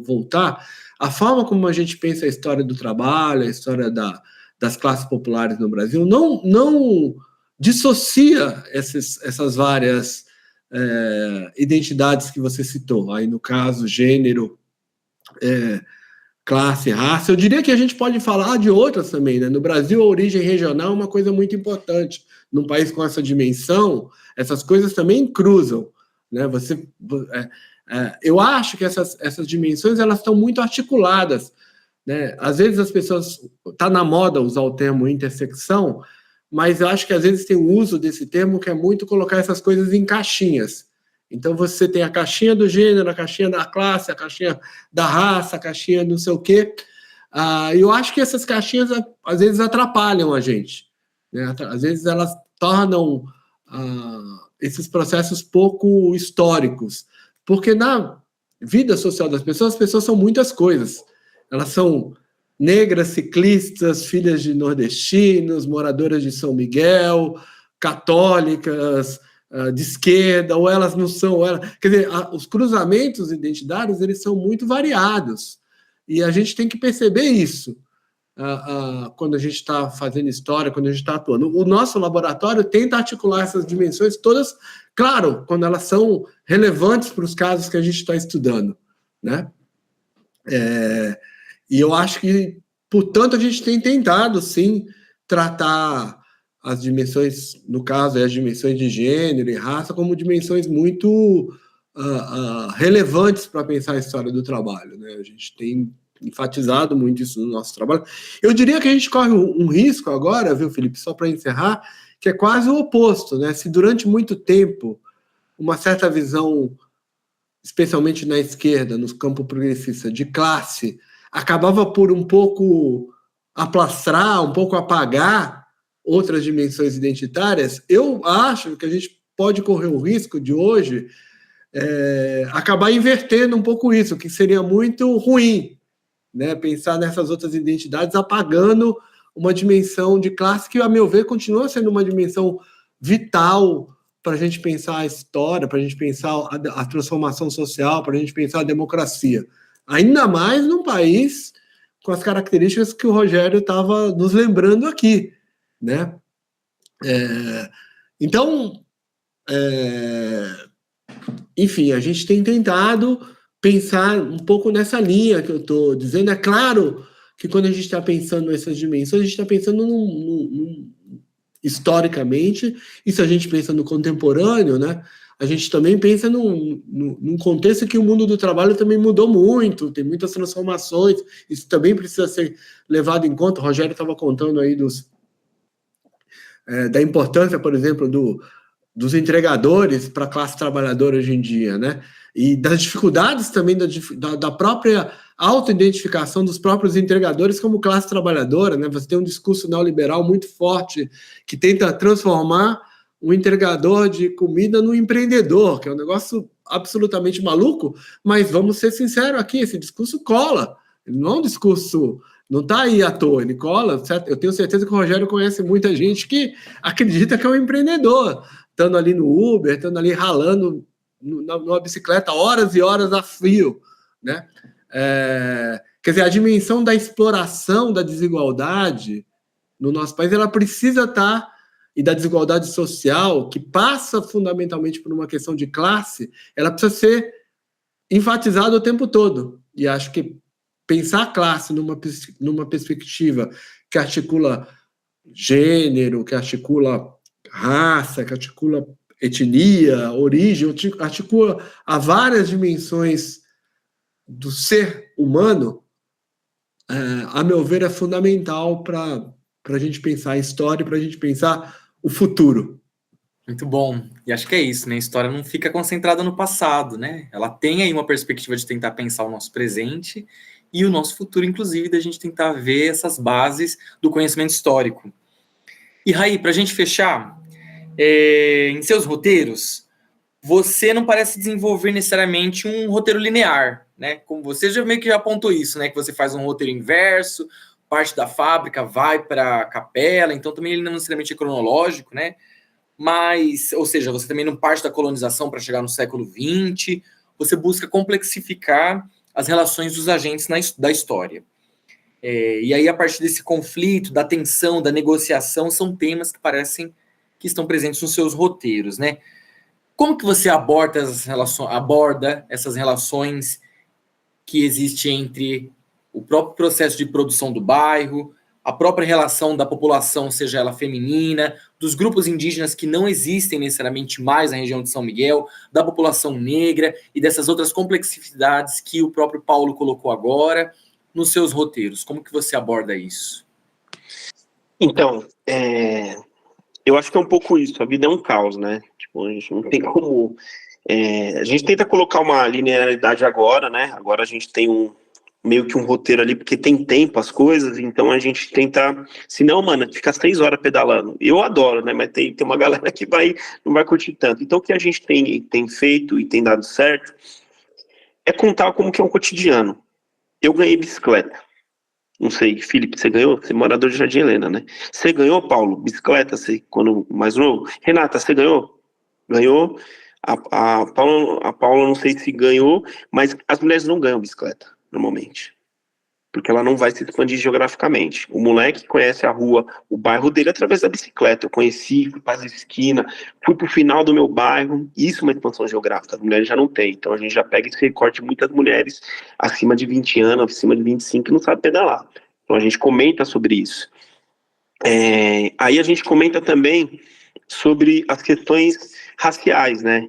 voltar. A forma como a gente pensa a história do trabalho, a história das classes populares no Brasil, não dissocia essas várias identidades que você citou. Aí, no caso, gênero, classe, raça. Eu diria que a gente pode falar de outras também, né? No Brasil, a origem regional é uma coisa muito importante. Num país com essa dimensão, essas coisas também cruzam, né? Eu acho que essas dimensões elas estão muito articuladas, né? Às vezes as pessoas tá na moda usar o termo intersecção, mas eu acho que às vezes tem o uso desse termo que é muito colocar essas coisas em caixinhas. Então você tem a caixinha do gênero, a caixinha da classe, a caixinha da raça, a caixinha não sei o quê. Eu acho que essas caixinhas às vezes atrapalham a gente, né? Às vezes elas tornam esses processos pouco históricos, porque na vida social das pessoas, as pessoas são muitas coisas. Elas são negras, ciclistas, filhas de nordestinos, moradoras de São Miguel, católicas, de esquerda, ou elas não são... Quer dizer, os cruzamentos identitários, eles são muito variados, e a gente tem que perceber isso quando a gente está fazendo história, quando a gente está atuando. O nosso laboratório tenta articular essas dimensões todas, claro, quando elas são relevantes para os casos que a gente está estudando, né? E eu acho que, portanto, a gente tem tentado, sim, tratar as dimensões, no caso, as dimensões de gênero e raça, como dimensões muito relevantes para pensar a história do trabalho, né? A gente tem enfatizado muito isso no nosso trabalho. Eu diria que a gente corre um risco agora, viu, Felipe, só para encerrar, que é quase o oposto, né? Se durante muito tempo uma certa visão, especialmente na esquerda, no campo progressista, de classe, acabava por um pouco aplastrar, um pouco apagar outras dimensões identitárias, eu acho que a gente pode correr o risco de hoje acabar invertendo um pouco isso, que seria muito ruim, né? Pensar nessas outras identidades apagando uma dimensão de classe que, a meu ver, continua sendo uma dimensão vital para a gente pensar a história, para a gente pensar a transformação social, para a gente pensar a democracia. Ainda mais num país com as características que o Rogério estava nos lembrando aqui, né? Então, enfim, a gente tem tentado pensar um pouco nessa linha que eu estou dizendo. É claro que quando a gente está pensando nessas dimensões, a gente está pensando historicamente, e se a gente pensa no contemporâneo, né, a gente também pensa num contexto que o mundo do trabalho também mudou muito, tem muitas transformações, isso também precisa ser levado em conta. O Rogério estava contando aí da importância, por exemplo, dos entregadores para a classe trabalhadora hoje em dia, né? E das dificuldades também da própria autoidentificação dos próprios entregadores como classe trabalhadora, né? Você tem um discurso neoliberal muito forte que tenta transformar o entregador de comida no empreendedor, que é um negócio absolutamente maluco, mas vamos ser sinceros aqui, esse discurso cola. Ele não é um discurso... Não está aí à toa, ele cola. Certo? Eu tenho certeza que o Rogério conhece muita gente que acredita que é um empreendedor, estando ali no Uber, estando ali ralando numa bicicleta horas e horas a fio, né? Quer dizer, a dimensão da exploração da desigualdade no nosso país, ela precisa estar, e da desigualdade social, que passa fundamentalmente por uma questão de classe, ela precisa ser enfatizada o tempo todo. E acho que pensar a classe numa perspectiva que articula gênero, que articula raça, que articula etnia, origem, articula a várias dimensões do ser humano, a meu ver, é fundamental para a gente pensar a história, para a gente pensar o futuro. Muito bom. E acho que é isso, né? A história não fica concentrada no passado, né? Ela tem aí uma perspectiva de tentar pensar o nosso presente e o nosso futuro, inclusive, da gente tentar ver essas bases do conhecimento histórico. E, Raí, para a gente fechar, em seus roteiros, você não parece desenvolver necessariamente um roteiro linear, né? Como você já meio que já apontou isso, né? Que você faz um roteiro inverso, parte da fábrica vai para a capela, então também ele não necessariamente é cronológico, né? mas, ou seja, você também não parte da colonização para chegar no século XX, você busca complexificar as relações dos agentes da história. E aí, a partir desse conflito, da tensão, da negociação, são temas que parecem que estão presentes nos seus roteiros, né? Como que você aborda essas relações que existem entre o próprio processo de produção do bairro, a própria relação da população, seja ela feminina, dos grupos indígenas que não existem necessariamente mais na região de São Miguel, da população negra e dessas outras complexidades que o próprio Paulo colocou agora nos seus roteiros? Como que você aborda isso? Então, eu acho que é um pouco isso. A vida é um caos, né? Tipo, a gente não tem como... a gente tenta colocar uma linearidade agora, né? Agora a gente tem meio que um roteiro ali, porque tem tempo as coisas, então a gente tenta... Senão, mano, fica 6 horas pedalando. Eu adoro, né? Mas tem uma galera que não vai curtir tanto. Então o que a gente tem feito e tem dado certo é contar como que é um cotidiano. Eu ganhei bicicleta. Não sei, Felipe, você ganhou? Você é morador de Jardim Helena, né? Você ganhou, Paulo, bicicleta, quando mais novo? Renata, você ganhou? Ganhou. A Paula não sei se ganhou, mas as mulheres não ganham bicicleta, normalmente. Porque ela não vai se expandir geograficamente. O moleque conhece a rua, o bairro dele através da bicicleta. Eu conheci, fui para as esquinas, fui para o final do meu bairro. Isso é uma expansão geográfica. As mulheres já não têm. Então a gente já pega esse recorte de muitas mulheres acima de 20 anos, acima de 25 que não sabem pedalar. Então a gente comenta sobre isso. Aí a gente comenta também sobre as questões raciais, né?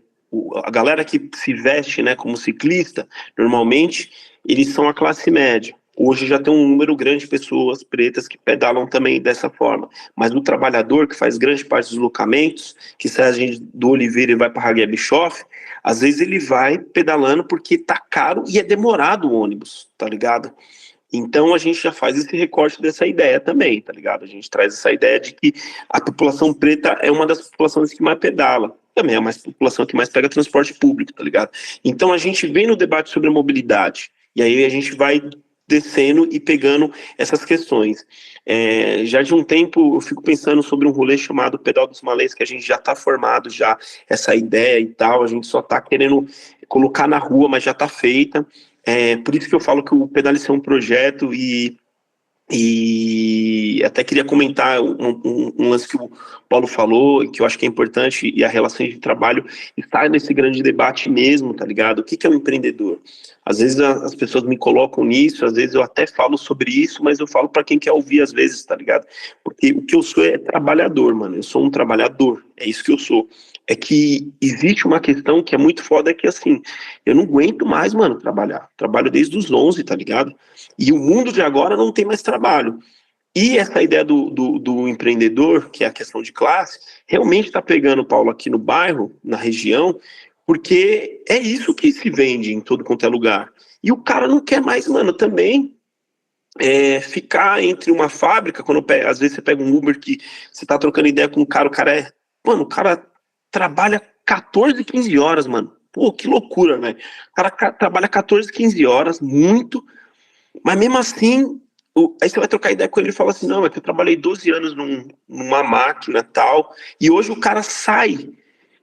A galera que se veste, né, como ciclista, normalmente eles são a classe média. Hoje já tem um número grande de pessoas pretas que pedalam também dessa forma. Mas o trabalhador que faz grande parte dos deslocamentos, que sai a gente do Oliveira e vai para Hagia Bischoff, às vezes ele vai pedalando porque tá caro e é demorado o ônibus, tá ligado? Então a gente já faz esse recorte dessa ideia também, tá ligado? A gente traz essa ideia de que a população preta é uma das populações que mais pedala. Também é a população que mais pega transporte público, tá ligado? Então a gente vem no debate sobre a mobilidade. E aí a gente vai descendo e pegando essas questões. Já de um tempo eu fico pensando sobre um rolê chamado Pedal dos Malês, que a gente já está formado, já essa ideia e tal, a gente só está querendo colocar na rua, mas já está feita. Por isso que eu falo que o Pedalice é um projeto e até queria comentar um lance que o Paulo falou, que eu acho que é importante, e a relação de trabalho está nesse grande debate mesmo, tá ligado? O que é um empreendedor? Às vezes as pessoas me colocam nisso, às vezes eu até falo sobre isso, mas eu falo para quem quer ouvir às vezes, tá ligado? Porque o que eu sou é trabalhador, mano, eu sou um trabalhador, é isso que eu sou. É que existe uma questão que é muito foda, é que assim, eu não aguento mais, mano, trabalho desde os 11, tá ligado? E o mundo de agora não tem mais trabalho. E essa ideia do empreendedor, que é a questão de classe, realmente está pegando, Paulo, aqui no bairro, na região, porque é isso que se vende em todo quanto é lugar. E o cara não quer mais, mano, também ficar entre uma fábrica, às vezes você pega um Uber que você tá trocando ideia com o cara mano, o cara trabalha 14, 15 horas, mano. Pô, que loucura, velho. O cara trabalha 14, 15 horas, muito, mas mesmo assim, aí você vai trocar ideia com ele e fala assim, não, é que eu trabalhei 12 anos numa máquina e tal, e hoje o cara sai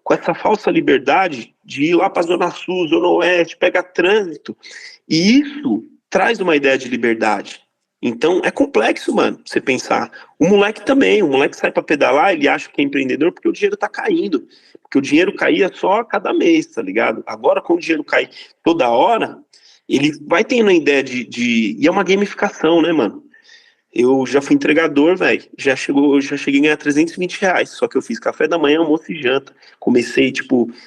com essa falsa liberdade de ir lá para a Zona Sul, Zona Oeste, pegar trânsito, e isso traz uma ideia de liberdade. Então é complexo, mano, você pensar. O moleque sai para pedalar, ele acha que é empreendedor porque o dinheiro tá caindo, porque o dinheiro caía só a cada mês, tá ligado? Agora, com o dinheiro cai toda hora, ele vai tendo a ideia e é uma gamificação, né, mano? Eu já fui entregador, velho, já cheguei a ganhar R$320, só que eu fiz café da manhã, almoço e janta. Comecei,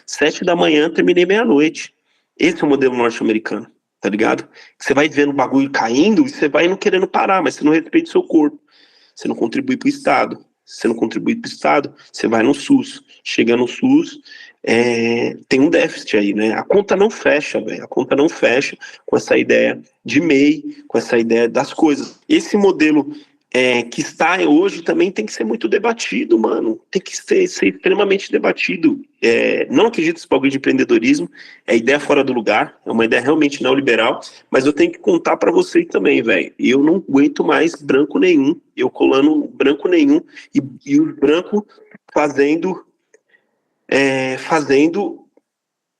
7 da manhã, terminei meia-noite. Esse é o modelo norte-americano, tá ligado? Você vai vendo o bagulho caindo e você vai não querendo parar, mas você não respeita o seu corpo. Você não contribui pro Estado. Se você não contribui pro Estado, você vai no SUS. Chega no SUS, tem um déficit aí, né? A conta não fecha, velho. A conta não fecha com essa ideia de MEI, com essa ideia das coisas. Esse modelo que está hoje também tem que ser muito debatido, mano. Tem que ser extremamente debatido. Não acredito nesse bagulho de empreendedorismo. É ideia fora do lugar. É uma ideia realmente neoliberal. Mas eu tenho que contar pra vocês também, velho. Eu não aguento mais branco nenhum. Eu colando branco nenhum. E os brancos fazendo fazendo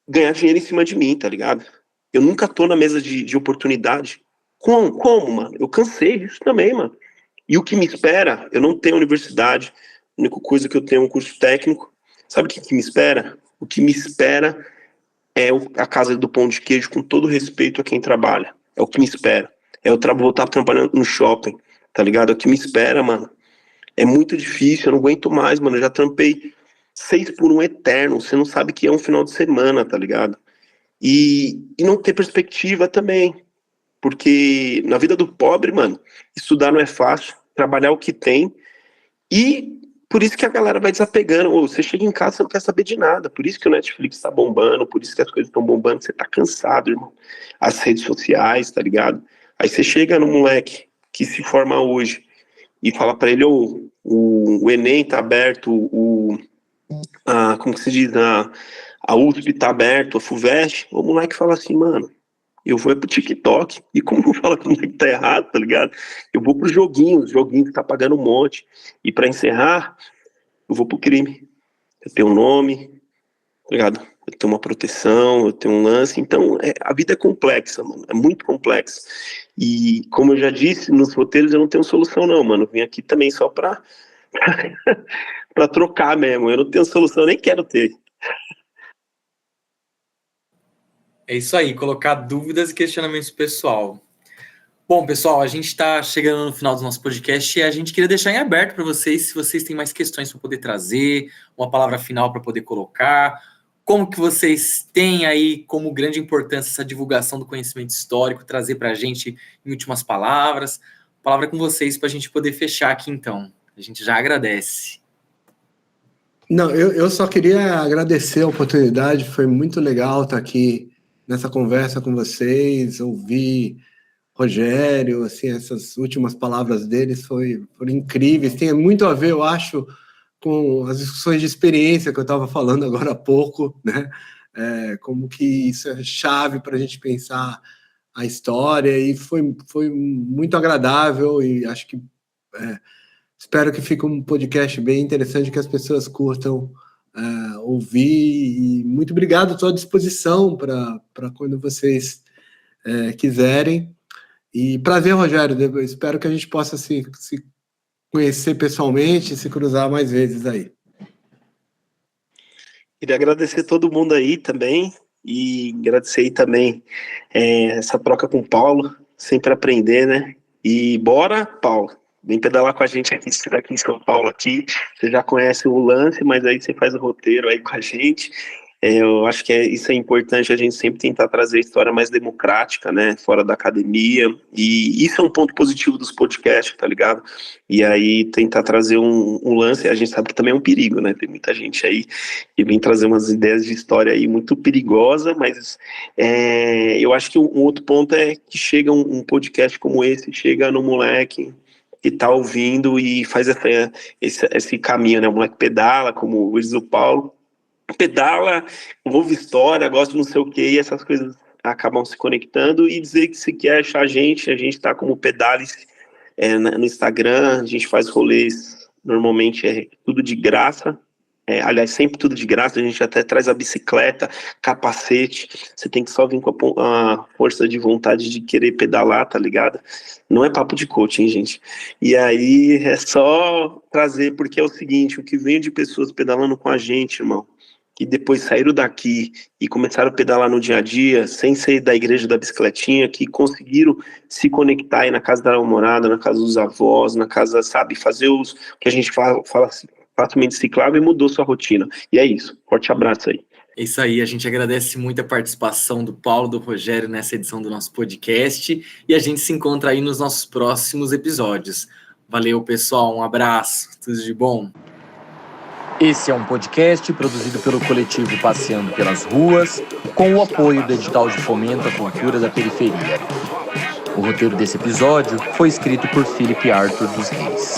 ganhar dinheiro em cima de mim, tá ligado? Eu nunca tô na mesa de oportunidade. Como, mano? Eu cansei disso também, mano. E o que me espera, eu não tenho universidade, a única coisa que eu tenho é um curso técnico. Sabe o que me espera? O que me espera é a casa do pão de queijo, com todo respeito a quem trabalha. É o que me espera. É eu voltar trabalhando no shopping, tá ligado? É o que me espera, mano. É muito difícil, eu não aguento mais, mano. Eu já trampei 6 por 1 eterno. Você não sabe que é um final de semana, tá ligado? E não ter perspectiva também. Porque na vida do pobre, mano, estudar não é fácil, trabalhar o que tem. E por isso que a galera vai desapegando. Ou você chega em casa, você não quer saber de nada. Por isso que o Netflix tá bombando, por isso que as coisas estão bombando. Você tá cansado, irmão. As redes sociais, tá ligado? Aí você chega no moleque que se forma hoje e fala pra ele, o Enem tá aberto, como que se diz, a USP tá aberto, a FUVEST. O moleque fala assim, mano, eu vou pro TikTok. E como eu falo que o moleque tá errado, tá ligado? Eu vou pros joguinhos que tá pagando um monte. E pra encerrar, eu vou pro crime. Eu tenho um nome, tá ligado? Eu tenho uma proteção, eu tenho um lance. Então, a vida é complexa, mano. É muito complexa. E, como eu já disse, nos roteiros eu não tenho solução, não, mano. Eu vim aqui também só pra trocar mesmo. Eu não tenho solução, nem quero ter. É isso aí, colocar dúvidas e questionamentos pessoal. Bom, pessoal, a gente está chegando no final do nosso podcast e a gente queria deixar em aberto para vocês, se vocês têm mais questões para poder trazer, uma palavra final para poder colocar, como que vocês têm aí como grande importância essa divulgação do conhecimento histórico, trazer para a gente em últimas palavras. Palavra com vocês para a gente poder fechar aqui, então. A gente já agradece. Não, eu só queria agradecer a oportunidade, foi muito legal estar aqui nessa conversa com vocês, ouvir Rogério, assim, essas últimas palavras deles foram incríveis, tem muito a ver, eu acho, com as discussões de experiência que eu estava falando agora há pouco, né? Como que isso é chave para a gente pensar a história, e foi muito agradável, e acho que espero que fique um podcast bem interessante, que as pessoas curtam ouvir, e muito obrigado, estou à disposição para quando vocês quiserem. E prazer, Rogério, eu espero que a gente possa se conhecer pessoalmente e se cruzar mais vezes aí. Queria agradecer todo mundo aí também, e agradecer aí também essa troca com o Paulo, sempre aprender, né? E bora, Paulo, vem pedalar com a gente aqui em São Paulo aqui. Você já conhece o lance, mas aí você faz o roteiro aí com a gente. Eu acho que isso é importante, a gente sempre tentar trazer a história mais democrática, né, fora da academia, e isso é um ponto positivo dos podcasts, tá ligado? E aí tentar trazer um lance, a gente sabe que também é um perigo, né, tem muita gente aí que vem trazer umas ideias de história aí muito perigosa, mas eu acho que um outro ponto é que chega um podcast como esse, chega no moleque que tá ouvindo e faz esse caminho, né, o moleque pedala, como diz o Paulo, pedala, ouve história, gosta de não sei o que, e essas coisas acabam se conectando. E dizer que se quer achar a gente tá como Pedales no Instagram, a gente faz rolês, normalmente tudo de graça, aliás, sempre tudo de graça, a gente até traz a bicicleta, capacete, você tem que só vir com a força de vontade de querer pedalar, tá ligado? Não é papo de coaching, gente. E aí é só trazer, porque é o seguinte, o que vem de pessoas pedalando com a gente, irmão, que depois saíram daqui e começaram a pedalar no dia a dia, sem ser da igreja da bicicletinha, que conseguiram se conectar aí na casa da namorada, na casa dos avós, na casa, sabe, fazer o que a gente fala assim, facilmente ciclável, e mudou sua rotina. E é isso. Forte abraço aí. É isso aí, a gente agradece muito a participação do Paulo, do Rogério nessa edição do nosso podcast, e a gente se encontra aí nos nossos próximos episódios. Valeu, pessoal, um abraço, tudo de bom. Esse é um podcast produzido pelo coletivo Passeando pelas Ruas, com o apoio do edital de fomento à cultura da periferia. O roteiro desse episódio foi escrito por Felipe Arthur dos Reis.